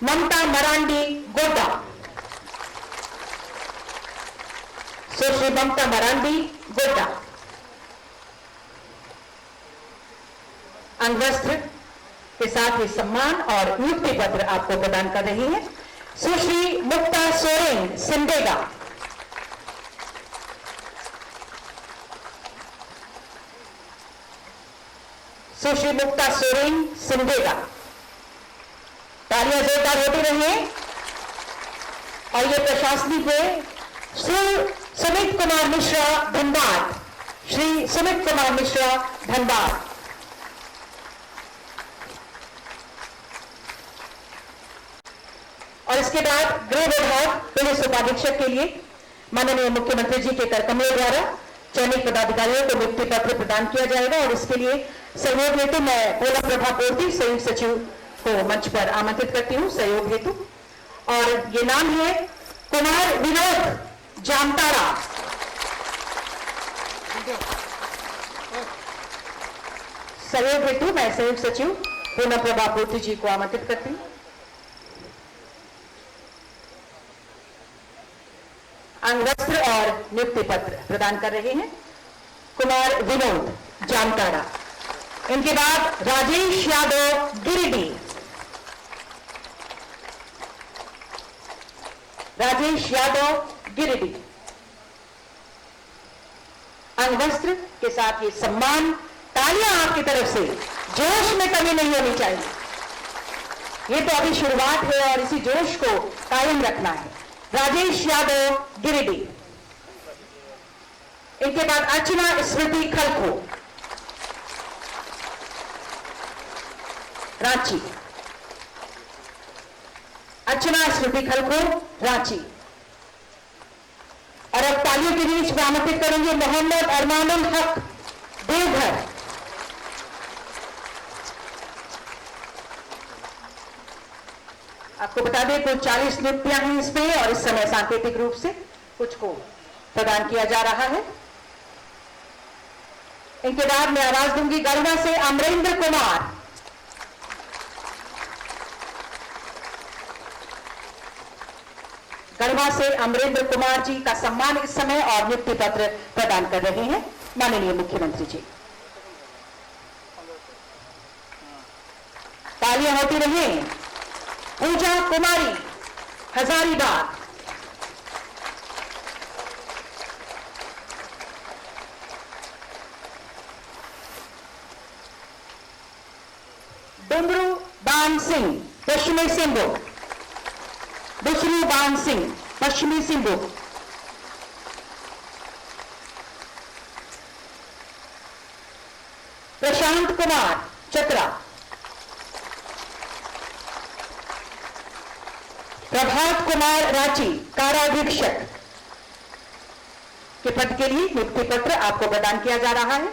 ममता मरांडी, गोड्डा। सुश्री ममता मरांडी, गोड्डा। अंगवस्त्र के साथ ही सम्मान और नियुक्ति पत्र आपको प्रदान कर रही है सुश्री मुक्ता सोरेन, सिमडेगा। सुश्री मुक्ता सोरेन, सिमडेगा। तालियां जोरदार होती रही। और ये प्रशासनिक में श्री सुमित कुमार मिश्रा, धनबाद। श्री सुमित कुमार मिश्रा, धनबाद। और इसके बाद गृह विभाग पुलिस उपाधीक्षक के लिए माननीय मुख्यमंत्री जी के कर कमलों द्वारा चयनित पदाधिकारियों को नियुक्ति पत्र प्रदान किया जाएगा। और इसके लिए सहयोग हेतु मैं पोला प्रभा पूर्ति संयुक्त सचिव को मंच पर आमंत्रित करती हूं सहयोग हेतु। और ये नाम है कुमार विनोद जामताड़ा। सहयोग हेतु मैं संयुक्त सचिव पोला प्रभा पूर्ति जी को आमंत्रित करती हूं। अंगवस्त्र और नियुक्ति पत्र प्रदान कर रहे हैं कुमार विनोद, जामताड़ा। इनके बाद राजेश यादव, गिरिडीह। राजेश यादव गिरिडीह। अंगवस्त्र के साथ ये सम्मान, तालियां आपकी तरफ से, जोश में कमी नहीं होनी चाहिए। ये तो अभी शुरुआत है और इसी जोश को कायम रखना है। राजेश यादव गिरिडीह। इनके बाद अर्चना स्मृति खलखो रांची। अर्चना स्मृति खलखो रांची। और अब तालियों के बीच में आमंत्रित करेंगे मोहम्मद अरमानुल हक देवघर। आपको बता दें कुल 40 नियुक्तियां हैं इसमें और इस समय सांकेतिक रूप से कुछ को प्रदान किया जा रहा है। इनके बाद मैं आवाज दूंगी गढ़वा से अमरेंद्र कुमार। गढ़वा से अमरेंद्र कुमार जी का सम्मान इस समय और नियुक्ति पत्र प्रदान कर रहे हैं माननीय मुख्यमंत्री जी। तालियां होती रहे। पूजा कुमारी हजारीबाग। डुमरू बान सिंह पश्चिमी सिंहभूम। डुसरू बान सिंह पश्चिमी सिंहभूम। प्रशांत कुमार चतरा। प्रभात कुमार रांची काराधीक्षक के पद के लिए नियुक्ति पत्र आपको प्रदान किया जा रहा है।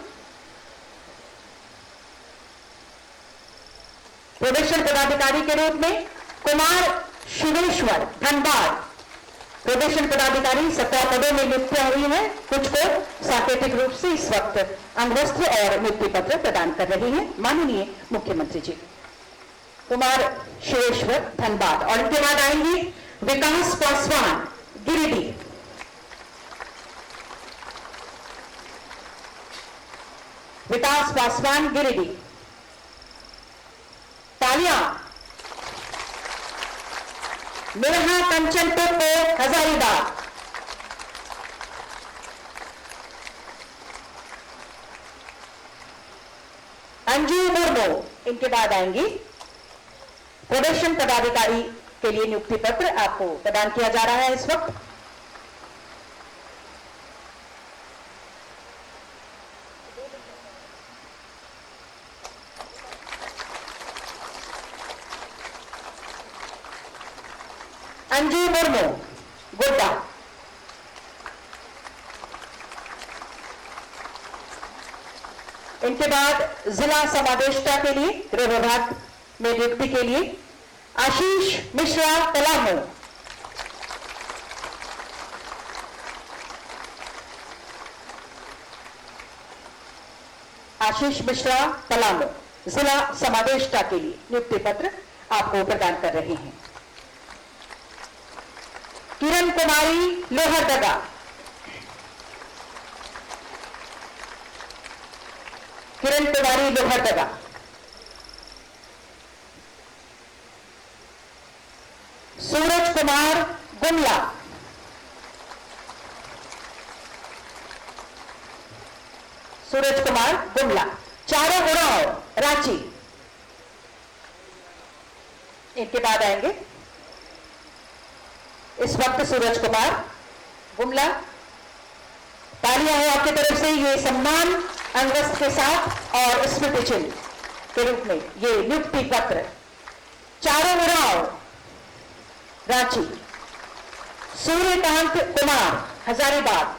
प्रोबेशन पदाधिकारी के रूप में कुमार शिवेश्वर धनबाद। प्रोबेशन पदाधिकारी 17 पदों में नियुक्तियां हुई हैं। कुछ को सांकेतिक रूप से इस वक्त अंगवस्त्र और नियुक्ति पत्र प्रदान कर रहे हैं माननीय मुख्यमंत्री जी। कुमार शिवेश्वर धनबाद। और इनके बाद आएंगी विकास पासवान गिरिडीह। विकास पासवान गिरिडीह। तालियां। नेहा कंचन टोप्पो हजारीबाग। अंजू मुर्मू इनके बाद आएंगी। प्रोबेशन पदाधिकारी के लिए नियुक्ति पत्र आपको प्रदान किया जा रहा है इस वक्त। अंजू मुर्मू गोड्डा। इनके बाद जिला समादेष्टा के लिए गृह विभाग में नियुक्ति के लिए आशीष मिश्रा पलामू। आशीष मिश्रा पलामू जिला समादेष्टा के लिए नियुक्ति पत्र आपको प्रदान कर रहे हैं। किरण कुमारी लोहरदगा। किरण कुमारी लोहरदगा। सूरज कुमार गुमला। सूरज कुमार गुमला। चारों उड़ाव रांची। इनके बाद आएंगे इस वक्त सूरज कुमार गुमला। तालियां हो आपकी तरफ से। ये सम्मान अंगवस्त्र के साथ और स्मृति चिन्ह के रूप में ये नियुक्ति पत्र। चारों उड़ाव रांची। सूर्यकांत कुमार हजारीबाग।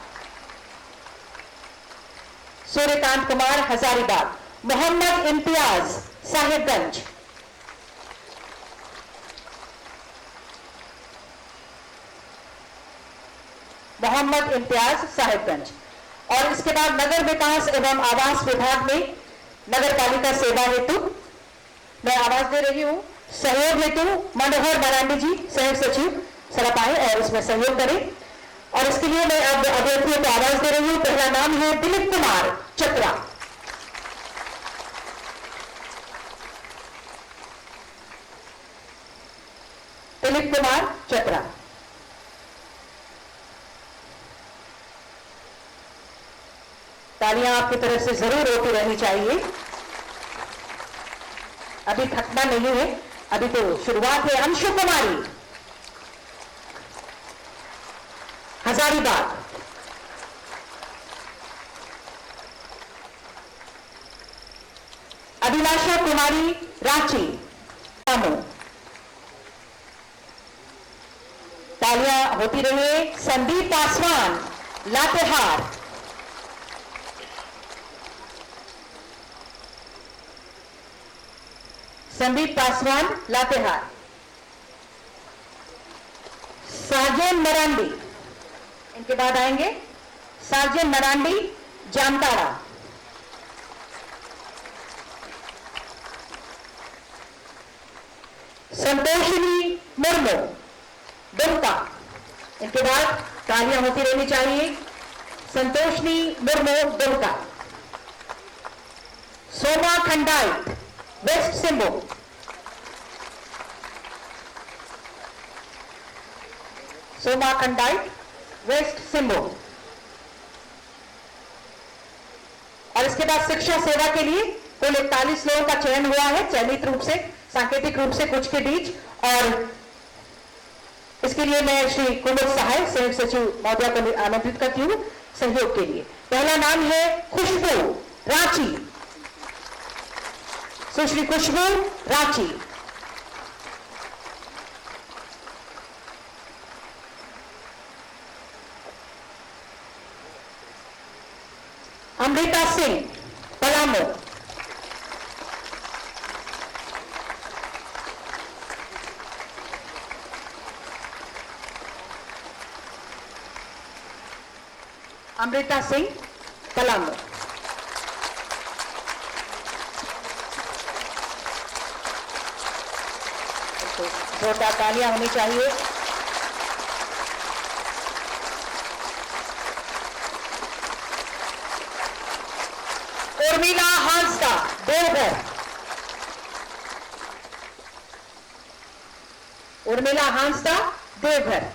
सूर्यकांत कुमार हजारीबाग। मोहम्मद इम्तियाज साहिबगंज। मोहम्मद इम्तियाज साहिबगंज। और इसके बाद नगर विकास एवं आवास विभाग में नगर पालिका सेवा हेतु मैं आवाज दे रही हूं। सहयोग हेतु मनोहर मरांडी जी सहयोग सचिव सड़क आए और इसमें सहयोग करें। और इसके लिए मैं अब अभ्यर्थियों को आवाज दे रही हूं। पहला नाम है दिलीप कुमार चतरा। दिलीप कुमार चतरा। तालियां आपकी तरफ से जरूर होती रहनी चाहिए। अभी थकना नहीं है, अभी तो शुरुआत है। अंशु कुमारी, हजारीबाग। अभिलाषा कुमारी, रांची। तालियां होती रहिए। संदीप पासवान, लातेहार। संदीप पासवान, लातेहार। साजन मरांडी, इनके बाद आएंगे साजन मरांडी, जामताड़ा। संतोषिनी मुर्मू, दुमका। इनके बाद तालियां होती रहनी चाहिए। संतोषिनी मुर्मू, दुमका। सोमा खंडाइट, वेस्ट सिंहभूम। सोमा खंडाइट, वेस्ट सिंहभूम। और इसके बाद शिक्षा सेवा के लिए कुल 41 लोगों का चयन हुआ है, चयनित रूप से, सांकेतिक रूप से कुछ के बीच। और इसके लिए मैं श्री कुमुद सहाय, संयुक्त सचिव महोदया को आमंत्रित करती हूं सहयोग के लिए। पहला नाम है खुशबू, रांची। सुश्री खुशबू, रांची। अमृता सिंह, पलामू। अमृता सिंह, पलामू। जोरदार तालियां होनी चाहिए। उर्मिला हांसदा, देवघर। उर्मिला हांसदा, देवघर।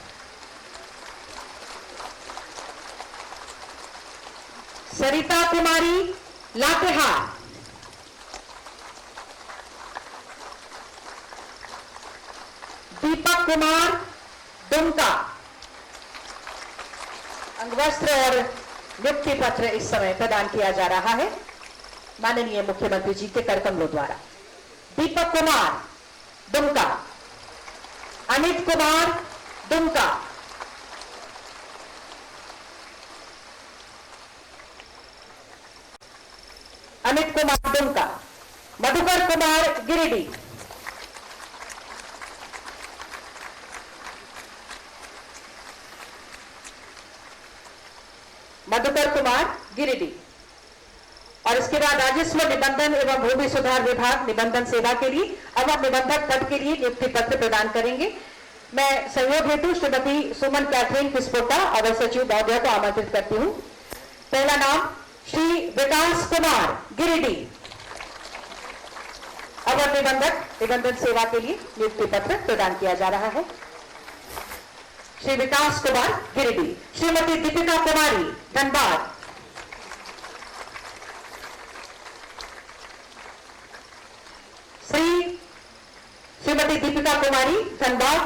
सरिता कुमारी, लातेहार। दीपक कुमार, दुमका। अंगवस्त्र और नियुक्ति पत्र इस समय प्रदान किया जा रहा है माननीय मुख्यमंत्री जी के कर कमलों द्वारा। दीपक कुमार, दुमका। अमित कुमार, दुमका। अमित कुमार, दुमका। मधुकर कुमार, गिरिडीह। मधुकर कुमार, गिरिडीह। और इसके बाद राजस्व निबंधन एवं भूमि सुधार विभाग निबंधन सेवा के लिए अवर निबंधक पद के लिए नियुक्ति पत्र प्रदान करेंगे। मैं सहयोग हेतु श्रीमती सुमन कैथरीन किस्पोटा, अवर सचिव महोदया को आमंत्रित करती हूं। पहला नाम श्री विकास कुमार, गिरिडीह। अवर निबंधक निबंधन सेवा के लिए नियुक्ति पत्र प्रदान किया जा रहा है। श्री विकास कुमार, गिरिडीह। श्रीमती दीपिका कुमारी, धनबाद। श्रीमती दीपिका कुमारी, धनबाद।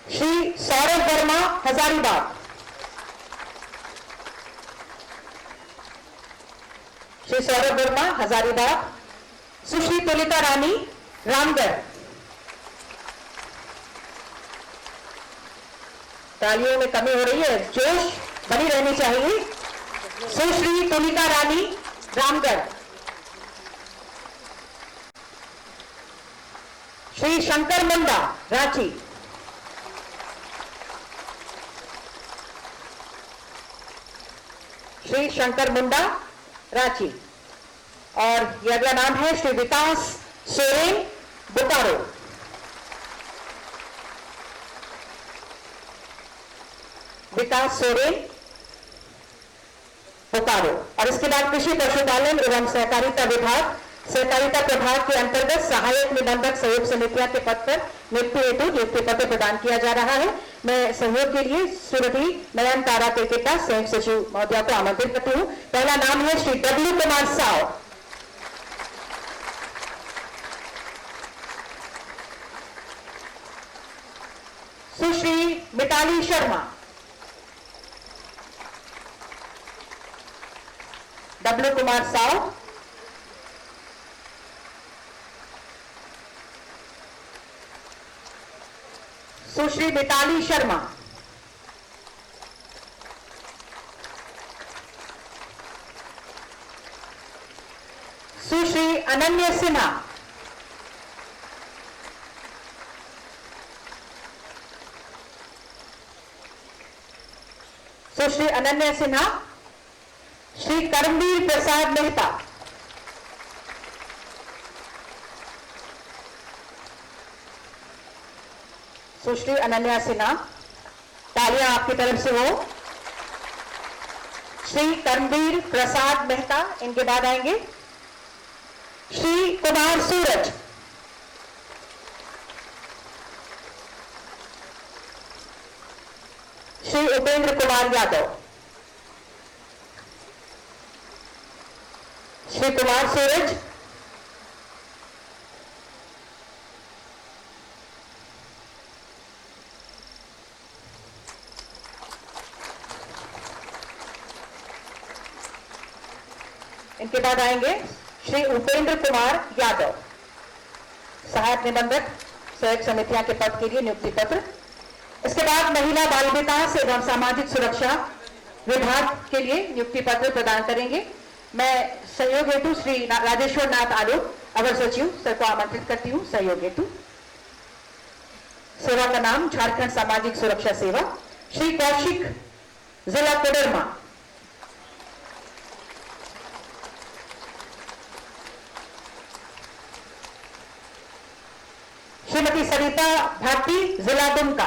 श्री सौरभ वर्मा, हजारीबाग। श्री सौरभ वर्मा, हजारीबाग। सुश्री तुलिका रानी, रामगढ़। तालियों में कमी हो रही है, जोश बनी रहनी चाहिए। सुश्री तुलिका रानी, रामगढ़। श्री शंकर मुंडा, रांची। श्री शंकर मुंडा, रांची। और यह अगला नाम है श्री विकास सोरेन, बोकारो। विकास सोरेन, बोकारो। और इसके बाद कृषि पशुपालन एवं सहकारिता विभाग सहकारिता प्रभाग के अंतर्गत सहायक निबंधक सहयोग समितियों के पद पर नियुक्ति हेतु नियुक्ति पत्र प्रदान किया जा रहा है। मैं सहयोग के लिए श्रीमती नयन तारा केकेटा संयुक्त सचिव महोदया को आमंत्रित करती हूँ। पहला नाम है श्री डब्ल्यू कुमार साव। सुश्री मिताली शर्मा। डब्ल्यू कुमार साव, सुश्री मिताली शर्मा, सुश्री अनन्या सिन्हा, सुश्री अनन्या सिन्हा, श्री कर्मवीर प्रसाद मेहता, सुश्री अनन्या सिन्हा, तालियां आपकी तरफ से हो। श्री कर्मवीर प्रसाद मेहता, इनके बाद आएंगे श्री कुमार सूरज, श्री उपेंद्र कुमार यादव, श्री कुमार सूरज, इनके बाद आएंगे श्री उपेंद्र कुमार यादव, सहायक निबंधक सहयोग समितियों के पद के लिए नियुक्ति पत्र। इसके बाद महिला बाल विकास एवं सामाजिक सुरक्षा विभाग के लिए नियुक्ति पत्र प्रदान करेंगे। मैं सहयोग हेतु श्री राजेश्वर नाथ आलोक अवर सचिव सर को आमंत्रित करती हूँ। सहयोग हेतु सेवा का नाम झारखंड सामाजिक सुरक्षा सेवा। श्री कौशिक, जिला कोडरमा, श्रीमती सरिता भारती, जिला दुमका,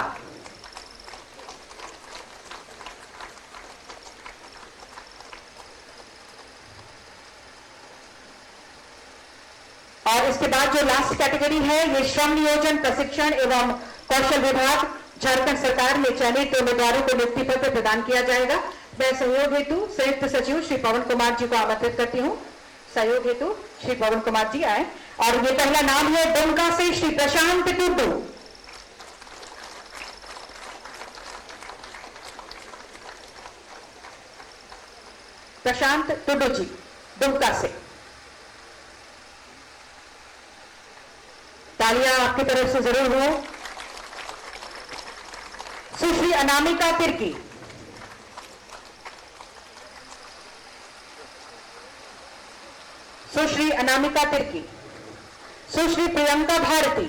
और इसके बाद जो लास्ट कैटेगरी है ये श्रम नियोजन प्रशिक्षण एवं कौशल विभाग झारखंड सरकार में चयनित उम्मीदवारों को नियुक्ति पत्र प्रदान किया जाएगा। मैं सहयोग हेतु संयुक्त सचिव श्री पवन कुमार जी को आमंत्रित करती हूँ। सहयोग हेतु श्री पवन कुमार जी आए। और ये पहला नाम है दुमका से श्री प्रशांत टुड्डू। प्रशांत टुड्डू जी दुमका से, तालियां आपकी तरफ से जरूर हो। सुश्री अनामिका तिर्की, सुश्री अनामिका तिर्की, सुश्री प्रियंका भारती,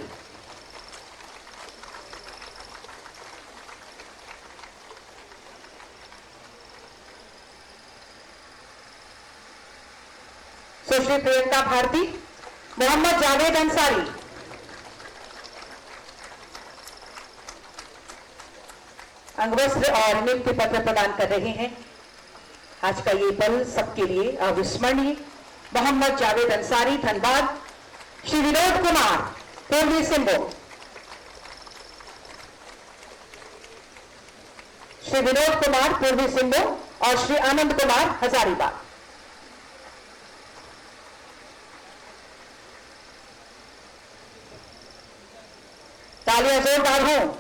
सुश्री प्रियंका भारती, मोहम्मद जावेद अंसारी, अंगवस्त्र और नियुक्ति पत्र प्रदान कर रहे हैं। आज का ये पल सबके लिए अविस्मरणीय। मोहम्मद जावेद अंसारी धनबाद, श्री विनोद कुमार पूर्वी सिंहभूम, श्री विनोद कुमार पूर्वी सिंहभूम और श्री आनंद कुमार हजारीबाग। तालियां जोरदार हों।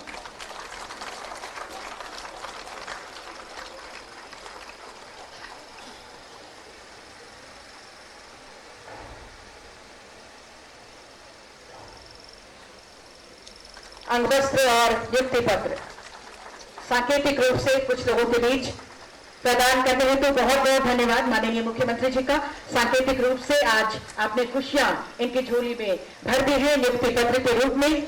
अंगवस्त्र और नियुक्ति पत्र सांकेतिक रूप से कुछ लोगों के बीच प्रदान करने हेतु तो बहुत बहुत धन्यवाद माननीय मुख्यमंत्री जी का। सांकेतिक रूप से आज आपने खुशियां इनकी झोली में भर दी है नियुक्ति पत्र के रूप में।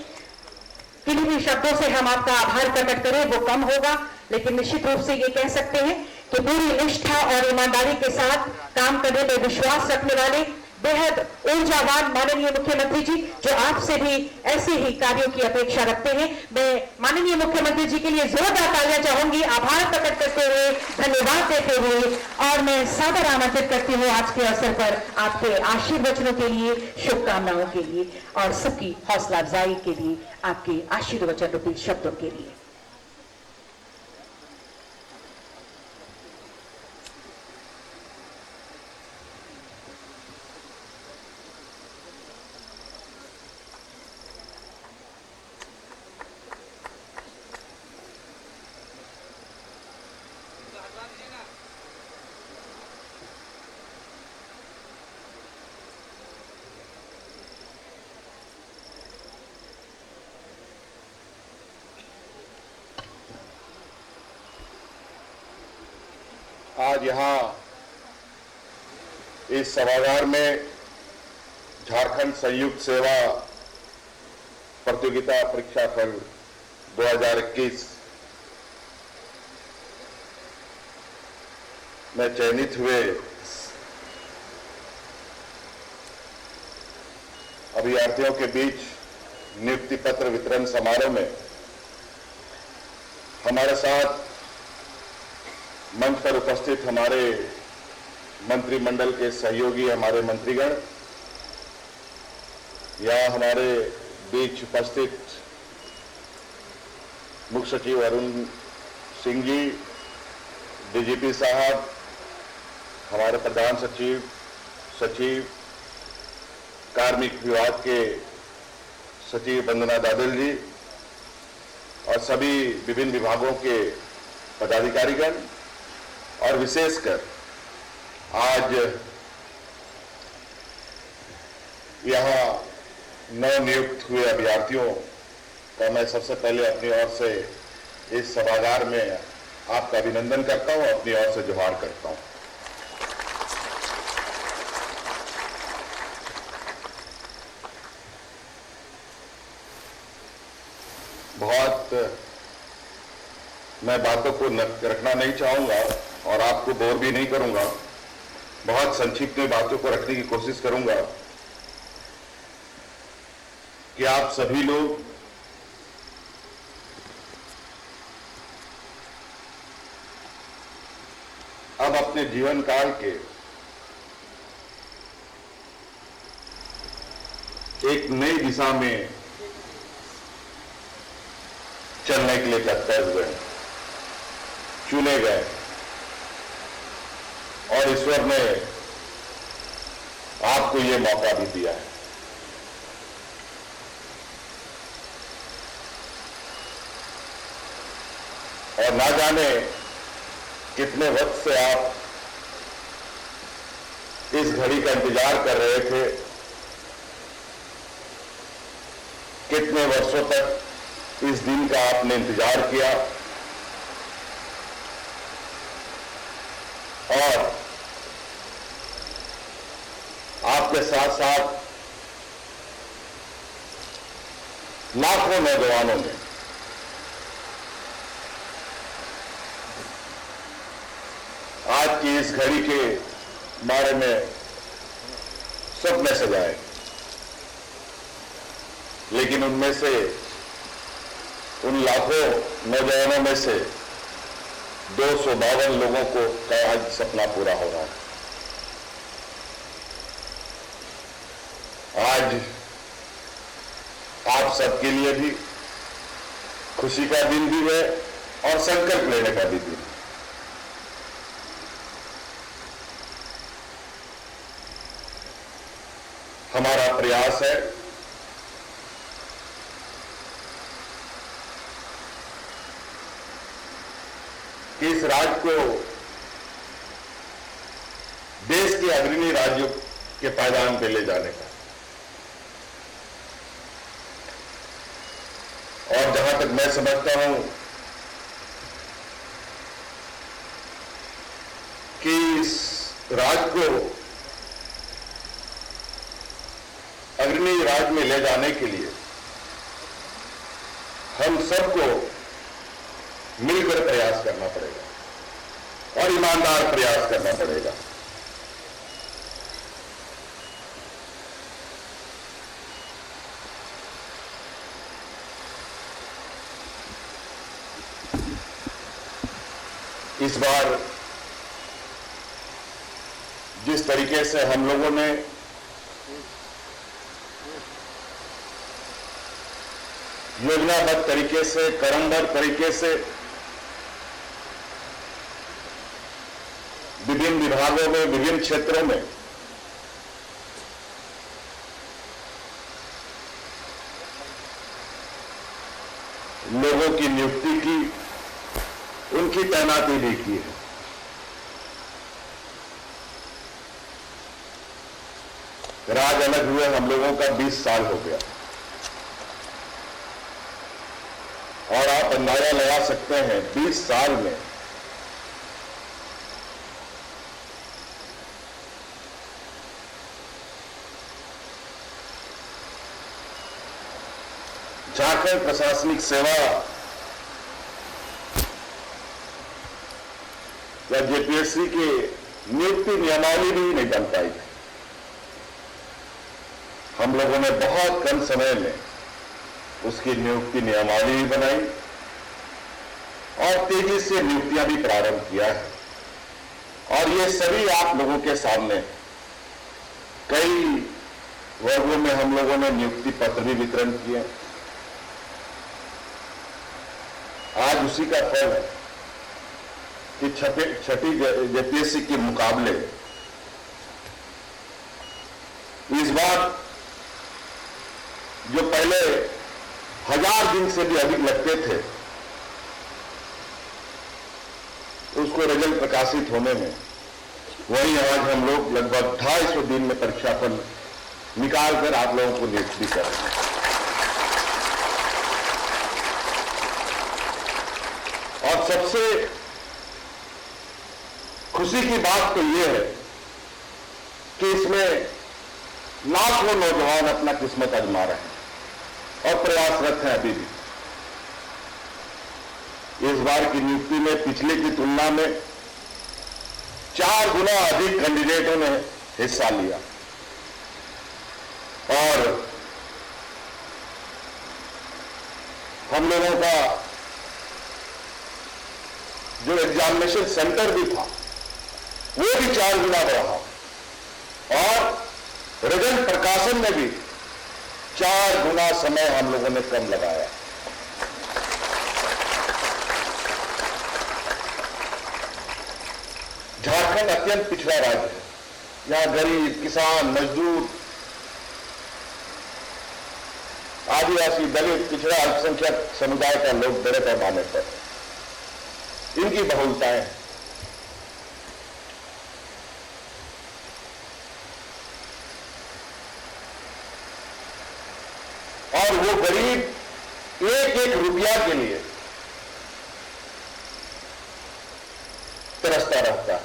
किन्हीं भी शब्दों से हम आपका आभार प्रकट करें वो कम होगा, लेकिन निश्चित रूप से ये कह सकते हैं कि पूरी निष्ठा और ईमानदारी के साथ काम करने में विश्वास रखने वाले बेहद ऊर्जावान माननीय मुख्यमंत्री जी, जो आपसे भी ऐसे ही कार्यों की अपेक्षा रखते हैं। मैं माननीय मुख्यमंत्री जी के लिए जोरदार तालियां चाहूंगी, आभार प्रकट करते हुए, धन्यवाद देते हुए, और मैं सादर आमंत्रित करती हूँ आज के अवसर पर आपके आशीर्वचनों के लिए, शुभकामनाओं के लिए और सबकी हौसला अफजाई के लिए, आपके आशीर्वचन रूपी शब्दों के लिए। आज यहाँ इस सभागार में झारखंड संयुक्त सेवा प्रतियोगिता परीक्षा फल 2021 में चयनित हुए अभ्यर्थियों के बीच नियुक्ति पत्र वितरण समारोह में हमारे साथ मंच पर उपस्थित हमारे मंत्रिमंडल के सहयोगी, हमारे मंत्रीगण, या हमारे बीच उपस्थित मुख्य सचिव अरुण सिंह जी, डीजीपी साहब, हमारे प्रधान सचिव, कार्मिक विभाग के सचिव वंदना दादल जी और सभी विभिन्न विभागों के पदाधिकारीगण, और विशेषकर आज यहाँ नवनियुक्त हुए अभ्यर्थियों का मैं सबसे पहले अपनी ओर से इस सभागार में आपका अभिनंदन करता हूँ, अपनी ओर से जोहार करता हूँ। बहुत मैं बातों को रखना नहीं चाहूंगा और आपको बोर भी नहीं करूंगा। बहुत संक्षिप्त में बातों को रखने की कोशिश करूंगा कि आप सभी लोग अब अपने जीवन काल के एक नई दिशा में चलने के लिए तत्पर हुए, चुने गए और ईश्वर ने आपको ये मौका भी दिया है। और ना जाने कितने वक्त से आप इस घड़ी का इंतजार कर रहे थे, कितने वर्षों तक इस दिन का आपने इंतजार किया, और आपके साथ साथ लाखों नौजवानों ने आज की इस घड़ी के बारे में सपने सजाए, लेकिन उनमें से, उन लाखों नौजवानों में से 252 लोगों को का आज सपना पूरा हो रहा है। आज आप सबके लिए भी खुशी का दिन भी है और संकल्प लेने का भी दिन। हमारा प्रयास है कि इस राज्य को देश के अग्रणी राज्यों के पायदान पे ले जाने का, और जहां तक मैं समझता हूं कि इस राज्य को अग्रणी राज्य में ले जाने के लिए हम सबको मिलकर प्रयास करना पड़ेगा और ईमानदार प्रयास करना पड़ेगा। इस बार जिस तरीके से हम लोगों ने योजनाबद्ध तरीके से, क्रमबद्ध तरीके से विभिन्न विभागों में, विभिन्न क्षेत्रों में लोगों की नियुक्ति की, उनकी तैनाती भी की है। राज अलग हुए हम लोगों का 20 साल हो गया और आप अंदाजा लगा सकते हैं 20 साल में झारखंड प्रशासनिक सेवा या जेपीएससी की नियुक्ति नियमावली भी नहीं बन पाई थी। हम लोगों ने बहुत कम समय में उसकी नियुक्ति नियमावली भी बनाई और तेजी से नियुक्तियां भी प्रारंभ किया है। और ये सभी आप लोगों के सामने, कई वर्गों में हम लोगों ने नियुक्ति पत्र भी वितरण किए। आज उसी का फल है कि छठी जेपीएससी के मुकाबले इस बार जो पहले 1000 दिन से भी अधिक लगते थे, उसको रिजल्ट प्रकाशित होने में, वही आज हम लोग लगभग 250 दिन में परीक्षाफल निकालकर आप लोगों को नियुक्त भी कर रहे हैं। और सबसे खुशी की बात तो यह है कि इसमें लाखों नौजवान अपना किस्मत आजमा रहे हैं और प्रयासरत हैं अभी भी। इस बार की नियुक्ति में पिछले की तुलना में 4 गुना अधिक कैंडिडेटों ने हिस्सा लिया और हम लोगों का जो एग्जामिनेशन सेंटर भी था वो भी 4 गुना बढ़ा और रिजल्ट प्रकाशन में भी 4 गुना समय हम लोगों ने कम लगाया। झारखंड अत्यंत पिछड़ा राज्य है। यहां गरीब, किसान, मजदूर, आदिवासी, दलित, पिछड़ा, अल्पसंख्यक समुदाय का लोग बड़े पैमाने पर, इनकी बहुलताएं हैं। और वो गरीब एक एक रुपया के लिए तरसता रहता है।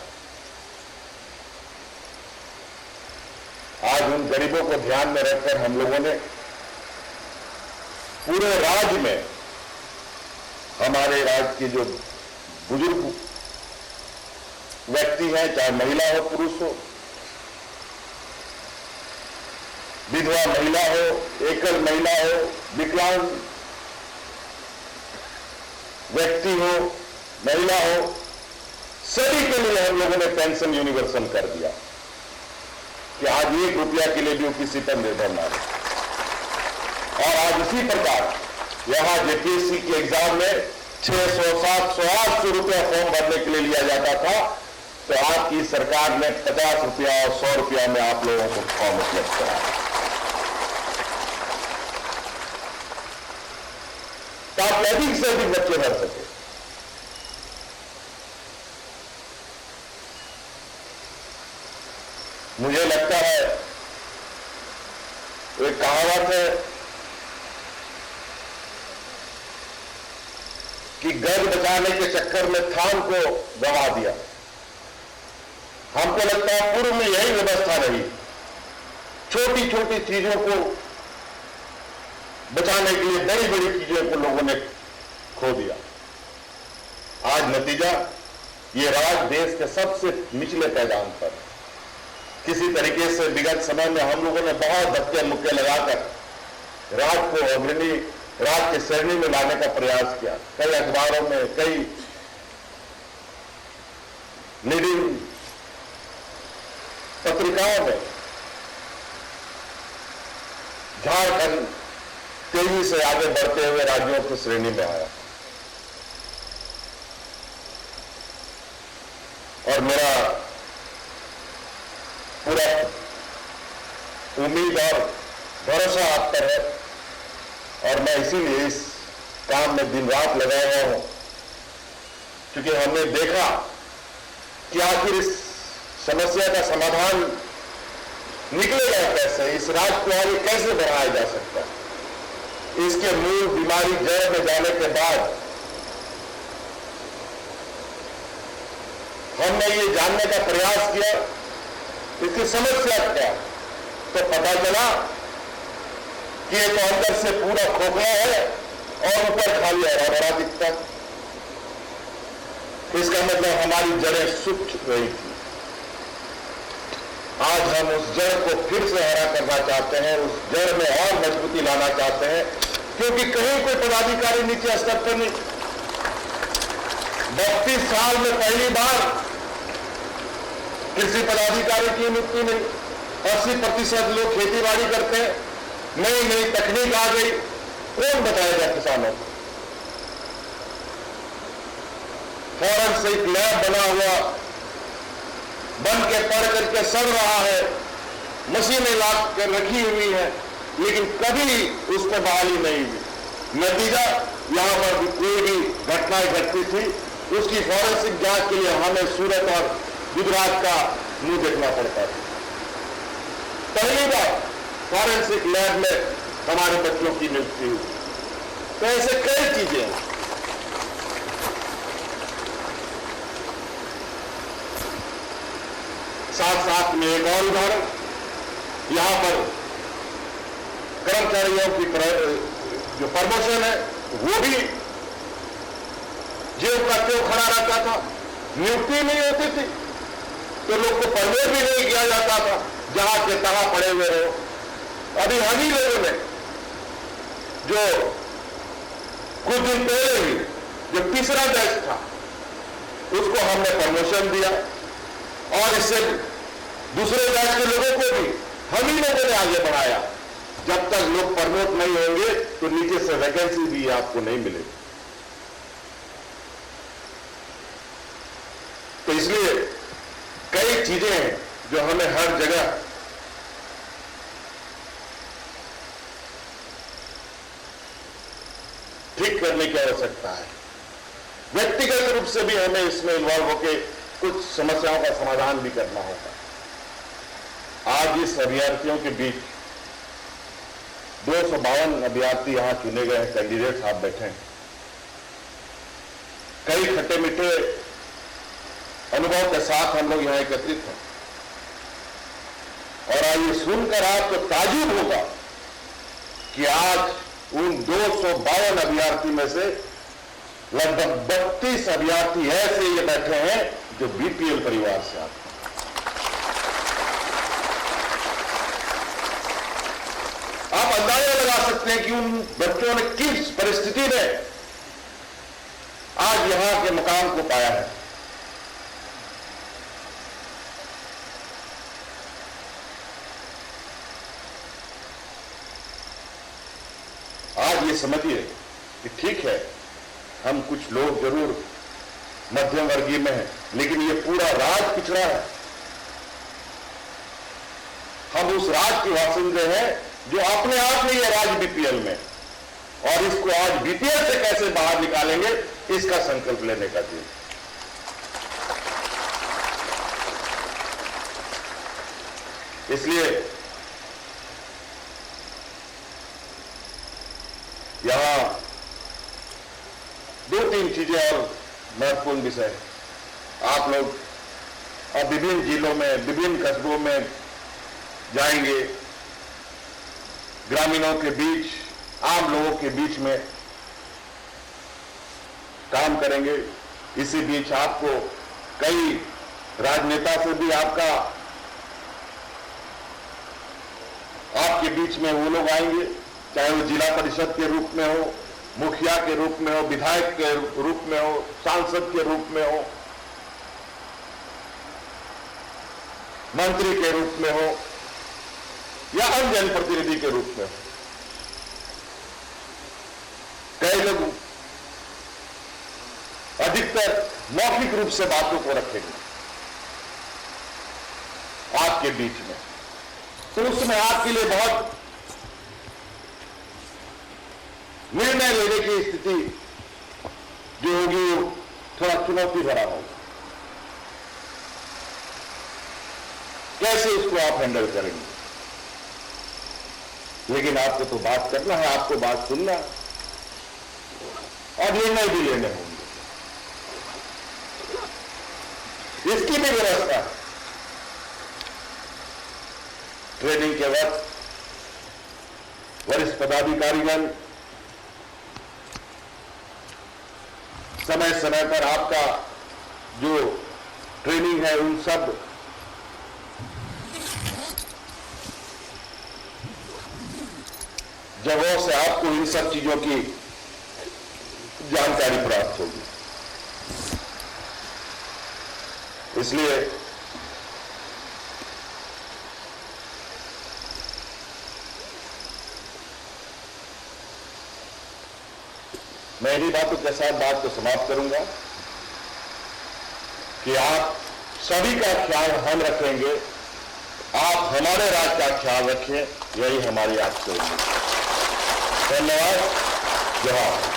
आज उन गरीबों को ध्यान में रखकर हम लोगों ने पूरे राज्य में हमारे राज्य के जो बुजुर्ग व्यक्ति हैं, चाहे महिला हो, पुरुष हो, विधवा महिला हो, एकल महिला हो, विकलांग व्यक्ति हो, महिला हो, सभी के लिए हम लोगों ने पेंशन यूनिवर्सल कर दिया कि आज 1 रुपया के लिए भी किसी पर निर्भर ना रहे। और आज उसी प्रकार यहां जेपीएससी के एग्जाम में 600, 700, 800 रुपया फॉर्म भरने के लिए लिया जाता था, तो आपकी सरकार ने 50 रुपया और 100 रुपया में आप लोगों को फॉर्म उपलब्ध कराया ताकि अधिक से अधिक बच्चे भर सके। मुझे लगता है एक कहावत है कि गज बचाने के चक्कर में थान को गंवा दिया। हमको लगता है पूर्व में यही व्यवस्था रही, छोटी छोटी चीजों को बचाने के लिए बड़ी बड़ी चीजों को लोगों ने खो दिया। आज नतीजा ये राज्य देश के सबसे निचले पैदान पर, किसी तरीके से विगत समय में हम लोगों ने बहुत धक्के मुक्के लगाकर राज्य को अग्रणी राज्य की श्रेणी में लाने का प्रयास किया। कई अखबारों में, कई लीडिंग पत्रिकाओं में झारखंड तेजी से आगे बढ़ते हुए राज्यों की श्रेणी में आया और मेरा पूरा उम्मीद और भरोसा आप पर है और मैं इसीलिए इस काम में दिन रात लगा हुआ हूं क्योंकि हमने देखा कि आखिर इस समस्या का समाधान निकलेगा कैसे, इस राज्य को आगे कैसे बढ़ाया जा सकता है। इसके मूल बीमारी जड़ में जाने के बाद हमने ये जानने का प्रयास किया इसकी समस्या क्या, तो पता चला कि ये तो अंदर से पूरा खोखला है और ऊपर खाली हरा भरा दिखता है। इसका मतलब हमारी जड़ें सूख रही थी। आज हम उस जड़ को फिर से हरा करना चाहते हैं, उस जड़ में और मजबूती लाना चाहते हैं, क्योंकि कहीं कोई पदाधिकारी नीचे स्तर पर नहीं। 32 साल में पहली बार कृषि पदाधिकारी की नियुक्ति नहीं। 80% लोग खेतीबाड़ी करते हैं, नई नई तकनीक आ गई, कौन बताएगा किसानों को। फॉरेंसिक लैब बना हुआ बन के पढ़ करके सड़ रहा है, मशीनें ला कर रखी हुई है, लेकिन कभी उस पर बहाली नहीं हुई। नतीजा यहां पर कोई भी घटनाएं घटती थी उसकी फॉरेंसिक जांच के लिए हमें सूरत और गुजरात का मुंह देखना पड़ता था। पहली बार फॉरेंसिक लैब में हमारे बच्चों की नियुक्ति हुई। तो ऐसे कई चीजें हैं। साथ साथ में एक और उदाहरण, यहां पर कर्मचारियों की जो प्रमोशन है वो भी जेब का क्यों खड़ा रहता था, नियुक्ति नहीं होती थी तो लोग को प्रमोट भी नहीं किया जाता था, जहां के तहां पड़े हुए रहो। अभी हम ही लोगों ने जो कुछ दिन पहले ही जो तीसरा बैच था उसको हमने प्रमोशन दिया और इससे दूसरे बैच के लोगों को भी हम ही लोगों ने आगे बढ़ाया। जब तक लोग प्रमोट नहीं होंगे तो नीचे से वैकेंसी भी आपको नहीं मिलेगी। तो इसलिए कई चीजें हैं जो हमें हर जगह ठीक करने की आवश्यकता है। व्यक्तिगत रूप से भी हमें इसमें इन्वॉल्व होकर कुछ समस्याओं का समाधान भी करना होगा। आज इस अभ्यर्थियों के बीच 252 अभ्यर्थी यहां चुने गए हैं, कैंडिडेट साहब बैठे हैं। कई खट्टे मीठे अनुभव के साथ हम लोग यहां एकत्रित हैं और आज ये सुनकर आपको ताजुब होगा कि आज उन 252 अभ्यर्थी में से लगभग 32 अभ्यर्थी ऐसे ये बैठे हैं जो बीपीएल परिवार से आते हैं। आप अंदाजा लगा सकते हैं कि उन बच्चों ने किस परिस्थिति में आज यहां के मुकाम को पाया है। आज ये समझिए कि ठीक है, हम कुछ लोग जरूर मध्यम वर्गीय में है, लेकिन ये पूरा राज पिछड़ा है। हम उस राज के वासिंदे हैं जो अपने आप में ये राज बीपीएल में, और इसको आज बीपीएल से कैसे बाहर निकालेंगे इसका संकल्प लेने का दिन। इसलिए यहां 2-3 चीजें और महत्वपूर्ण विषय। आप लोग अब विभिन्न जिलों में, विभिन्न कस्बों में जाएंगे, ग्रामीणों के बीच, आम लोगों के बीच में काम करेंगे। इसी बीच आपको कई राजनेता से भी आपके बीच में वो लोग आएंगे, चाहे वो जिला परिषद के रूप में हो, मुखिया के रूप में हो, विधायक के रूप में हो, सांसद के रूप में हो। मंत्री के रूप में हो या अन्य जनप्रतिनिधि के रूप में हो, कई लोग अधिकतर मौखिक रूप से बातों को रखेंगे आपके बीच में, तो उसमें आपके लिए बहुत निर्णय लेने की स्थिति जो होगी वो थोड़ा चुनौती भरा होगा। कैसे इसको आप हैंडल करेंगे? लेकिन आपको तो बात करना है, आपको बात सुनना है और निर्णय भी लेने होंगे। इसकी भी व्यवस्था ट्रेनिंग के वक्त वरिष्ठ पदाधिकारीगण समय समय पर आपका जो ट्रेनिंग है उन सब जगहों से आपको इन सब चीजों की जानकारी प्राप्त होगी। इसलिए मैं इन्हीं बातों के साथ बात को समाप्त करूंगा कि आप सभी का ख्याल हम रखेंगे, आप हमारे राज्य का ख्याल रखें, यही हमारी आपसे उम्मीद है। धन्यवाद। जोहार।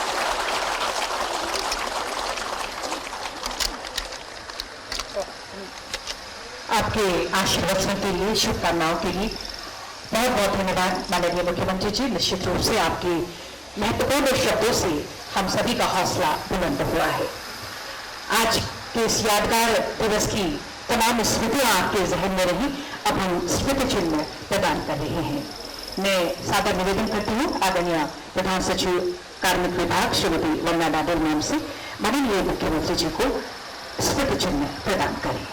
आपके आशीर्वचन के लिए, शुभकामनाओं के लिए बहुत बहुत धन्यवाद माननीय मुख्यमंत्री जी। निश्चित रूप से आपके महत्वपूर्ण शब्दों से हम सभी का हौसला बुलंद हुआ है। आज के इस यादगार दिवस की तमाम स्मृतियां आपके जहन में रही, अब हम स्मृति चिन्ह प्रदान कर रहे हैं। मैं सादर निवेदन करती हूँ आदरणीय प्रधान सचिव कार्मिक विभाग श्रीमती वंदना डाडोल मैम से माननीय मुख्यमंत्री जी को स्मृति चिन्ह प्रदान करें।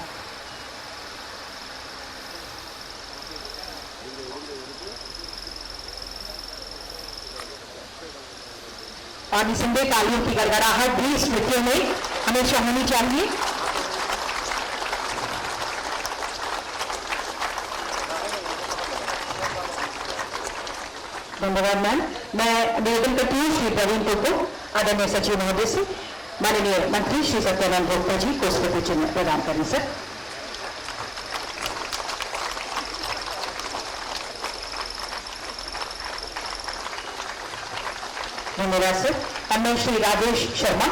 और निसंदेह तालियों की गड़गड़ाहट भी स्मृतियों में हमेशा होनी चाहिए। धन्यवाद मैम। मैं निवेदन करती हूँ श्री प्रवीण टोटो आदरणीय सचिव महोदय से माननीय मंत्री श्री सत्यानंद भोक्ता जी को स्मृति चिन्ह प्रदान करें सर। धन्यवाद सर। अब मैं श्री राजेश शर्मा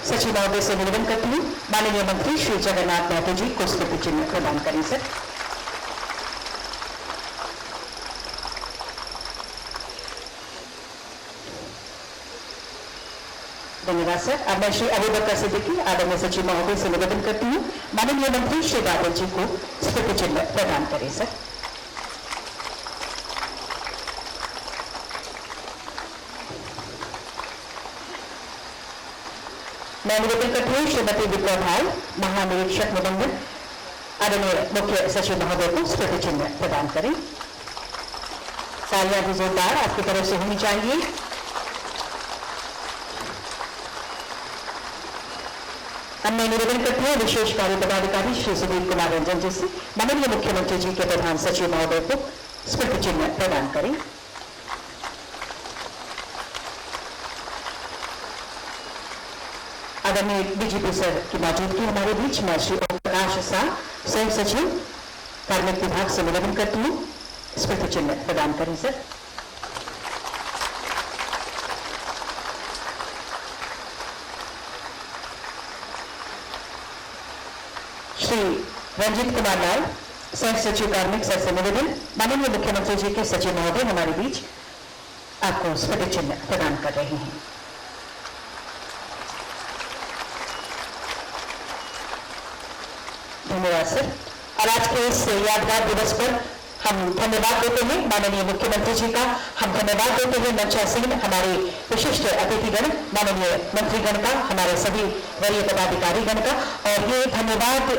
सचिव महोदय से निवेदन करती हूँ माननीय मंत्री श्री जगन्नाथ महतो जी को स्मृति चिन्ह प्रदान करें सर। धन्यवाद सर। अब मैं श्री अबू बकर सिद्दीकी आदरणीय सचिव महोदय से निवेदन करती हूँ माननीय मंत्री श्री बादल जी को स्मृति चिन्ह प्रदान करें सर। मैं निवेदन करती हूँ श्रीमती विद्या भाई महानिरीक्षक निबंधन आदरणीय मुख्य सचिव महोदय को स्मृति चिन्ह प्रदान करें। तालियां भी जोरदार आपकी तरफ से होनी चाहिए। अब मैं निवेदन करती हूँ विशेष कार्य पदाधिकारी श्री सुदीप कुमार रंजन जी से माननीय मुख्यमंत्री जी के प्रधान सचिव महोदय को स्मृति चिन्ह प्रदान करें। आदरणीय डीजीपी सर की मौजूदगी हमारे बीच में श्री ओम प्रकाश शाह संयुक्त सचिव कार्मिक विभाग से निवेदन करती हूँ स्मृति चिन्ह प्रदान करें सर। श्री रंजीत कुमार लाल संयुक्त सचिव कार्मिक सर से निवेदन माननीय मुख्यमंत्री जी के सचिव महोदय हमारे बीच आपको स्मृति चिन्ह प्रदान कर रहे हैं। धन्यवाद सर। और आज के इस यादगार दिवस पर हम धन्यवाद देते हैं माननीय मुख्यमंत्री जी का, हम धन्यवाद देते हैं मंचासीन हमारे विशिष्ट अतिथिगण माननीय मंत्रीगण का, हमारे सभी वरीय पदाधिकारीगण का, और ये धन्यवाद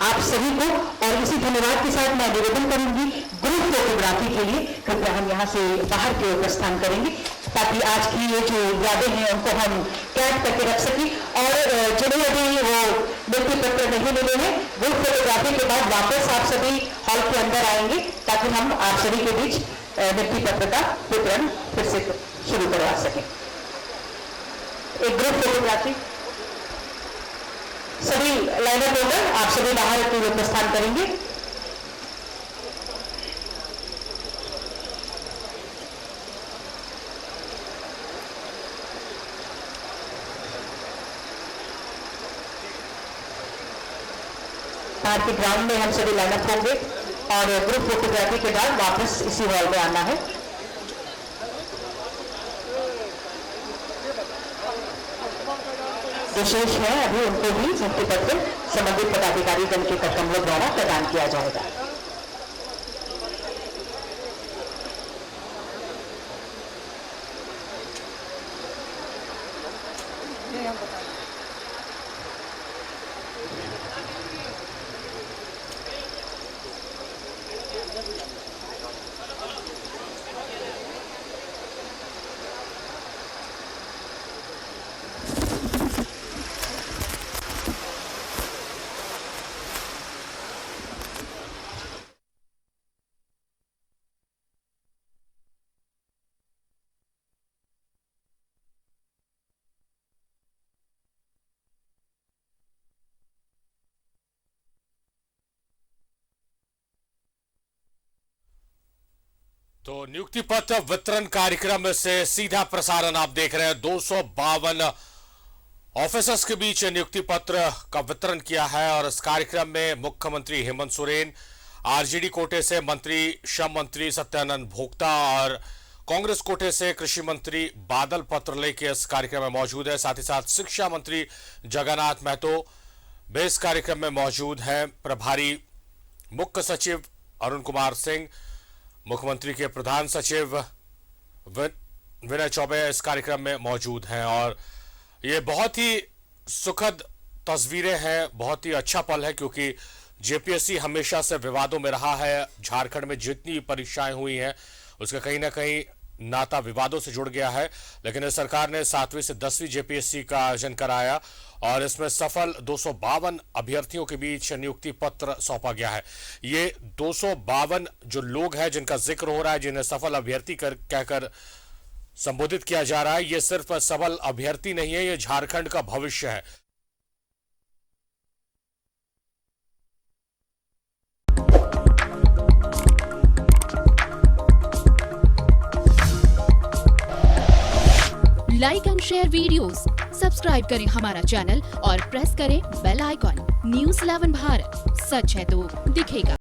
आप सभी को। और इसी धन्यवाद के साथ मैं निवेदन करूंगी ग्रुप फोटोग्राफी के लिए कृपया हम यहाँ से बाहर की ओर प्रस्थान करेंगे। ताकि आज की ये जो यादें हैं उनको हम कैद करके रख सकें। और जिन्हें अभी वो नियुक्ति पत्र नहीं मिले हैं वो फोटोग्राफी के बाद वापस आप सभी हॉल के अंदर आएंगे ताकि हम आप सभी के बीच नियुक्ति पत्र का वितरण फिर से शुरू करवा सकें। एक ग्रुप फोटोग्राफी, सभी लाइनअप होकर आप सभी बाहर की प्रस्थान करेंगे। बाहर के ग्राउंड में हम सभी लाइनअप होंगे और ग्रुप फोटोग्राफी के बाद वापस इसी हॉल में आना है। विशेष है अभी उनको भी नियुक्ति पत्र संबंधित पदाधिकारी गण के कर्तव्यों द्वारा प्रदान किया जाएगा। तो नियुक्ति पत्र वितरण कार्यक्रम से सीधा प्रसारण आप देख रहे हैं। 252 ऑफिसर्स के बीच नियुक्ति पत्र का वितरण किया है और इस कार्यक्रम में मुख्यमंत्री हेमंत सोरेन, आरजेडी कोटे से मंत्री श्रम मंत्री सत्यानंद भोक्ता और कांग्रेस कोटे से कृषि मंत्री बादल पत्रले के इस कार्यक्रम में मौजूद है। साथ ही साथ शिक्षा मंत्री जगन्नाथ महतो भी इस कार्यक्रम में मौजूद हैं। प्रभारी मुख्य सचिव अरुण कुमार सिंह, मुख्यमंत्री के प्रधान सचिव विनय चौबे इस कार्यक्रम में मौजूद हैं और ये बहुत ही सुखद तस्वीरें हैं, बहुत ही अच्छा पल है क्योंकि जेपीएससी हमेशा से विवादों में रहा है। झारखंड में जितनी परीक्षाएं हुई हैं उसका कहीं ना कहीं नाता विवादों से जुड़ गया है, लेकिन इस सरकार ने 7वीं से 10वीं जेपीएससी का आयोजन कराया और इसमें सफल 252 अभ्यर्थियों के बीच नियुक्ति पत्र सौंपा गया है। ये 252 जो लोग हैं जिनका जिक्र हो रहा है, जिन्हें सफल अभ्यर्थी कहकर संबोधित किया जा रहा है, ये सिर्फ सफल अभ्यर्थी नहीं है, ये झारखंड का भविष्य है। Like and share videos, subscribe करें हमारा चैनल और प्रेस करें बेल आइकॉन। न्यूज़ 11 भारत, सच है तो दिखेगा।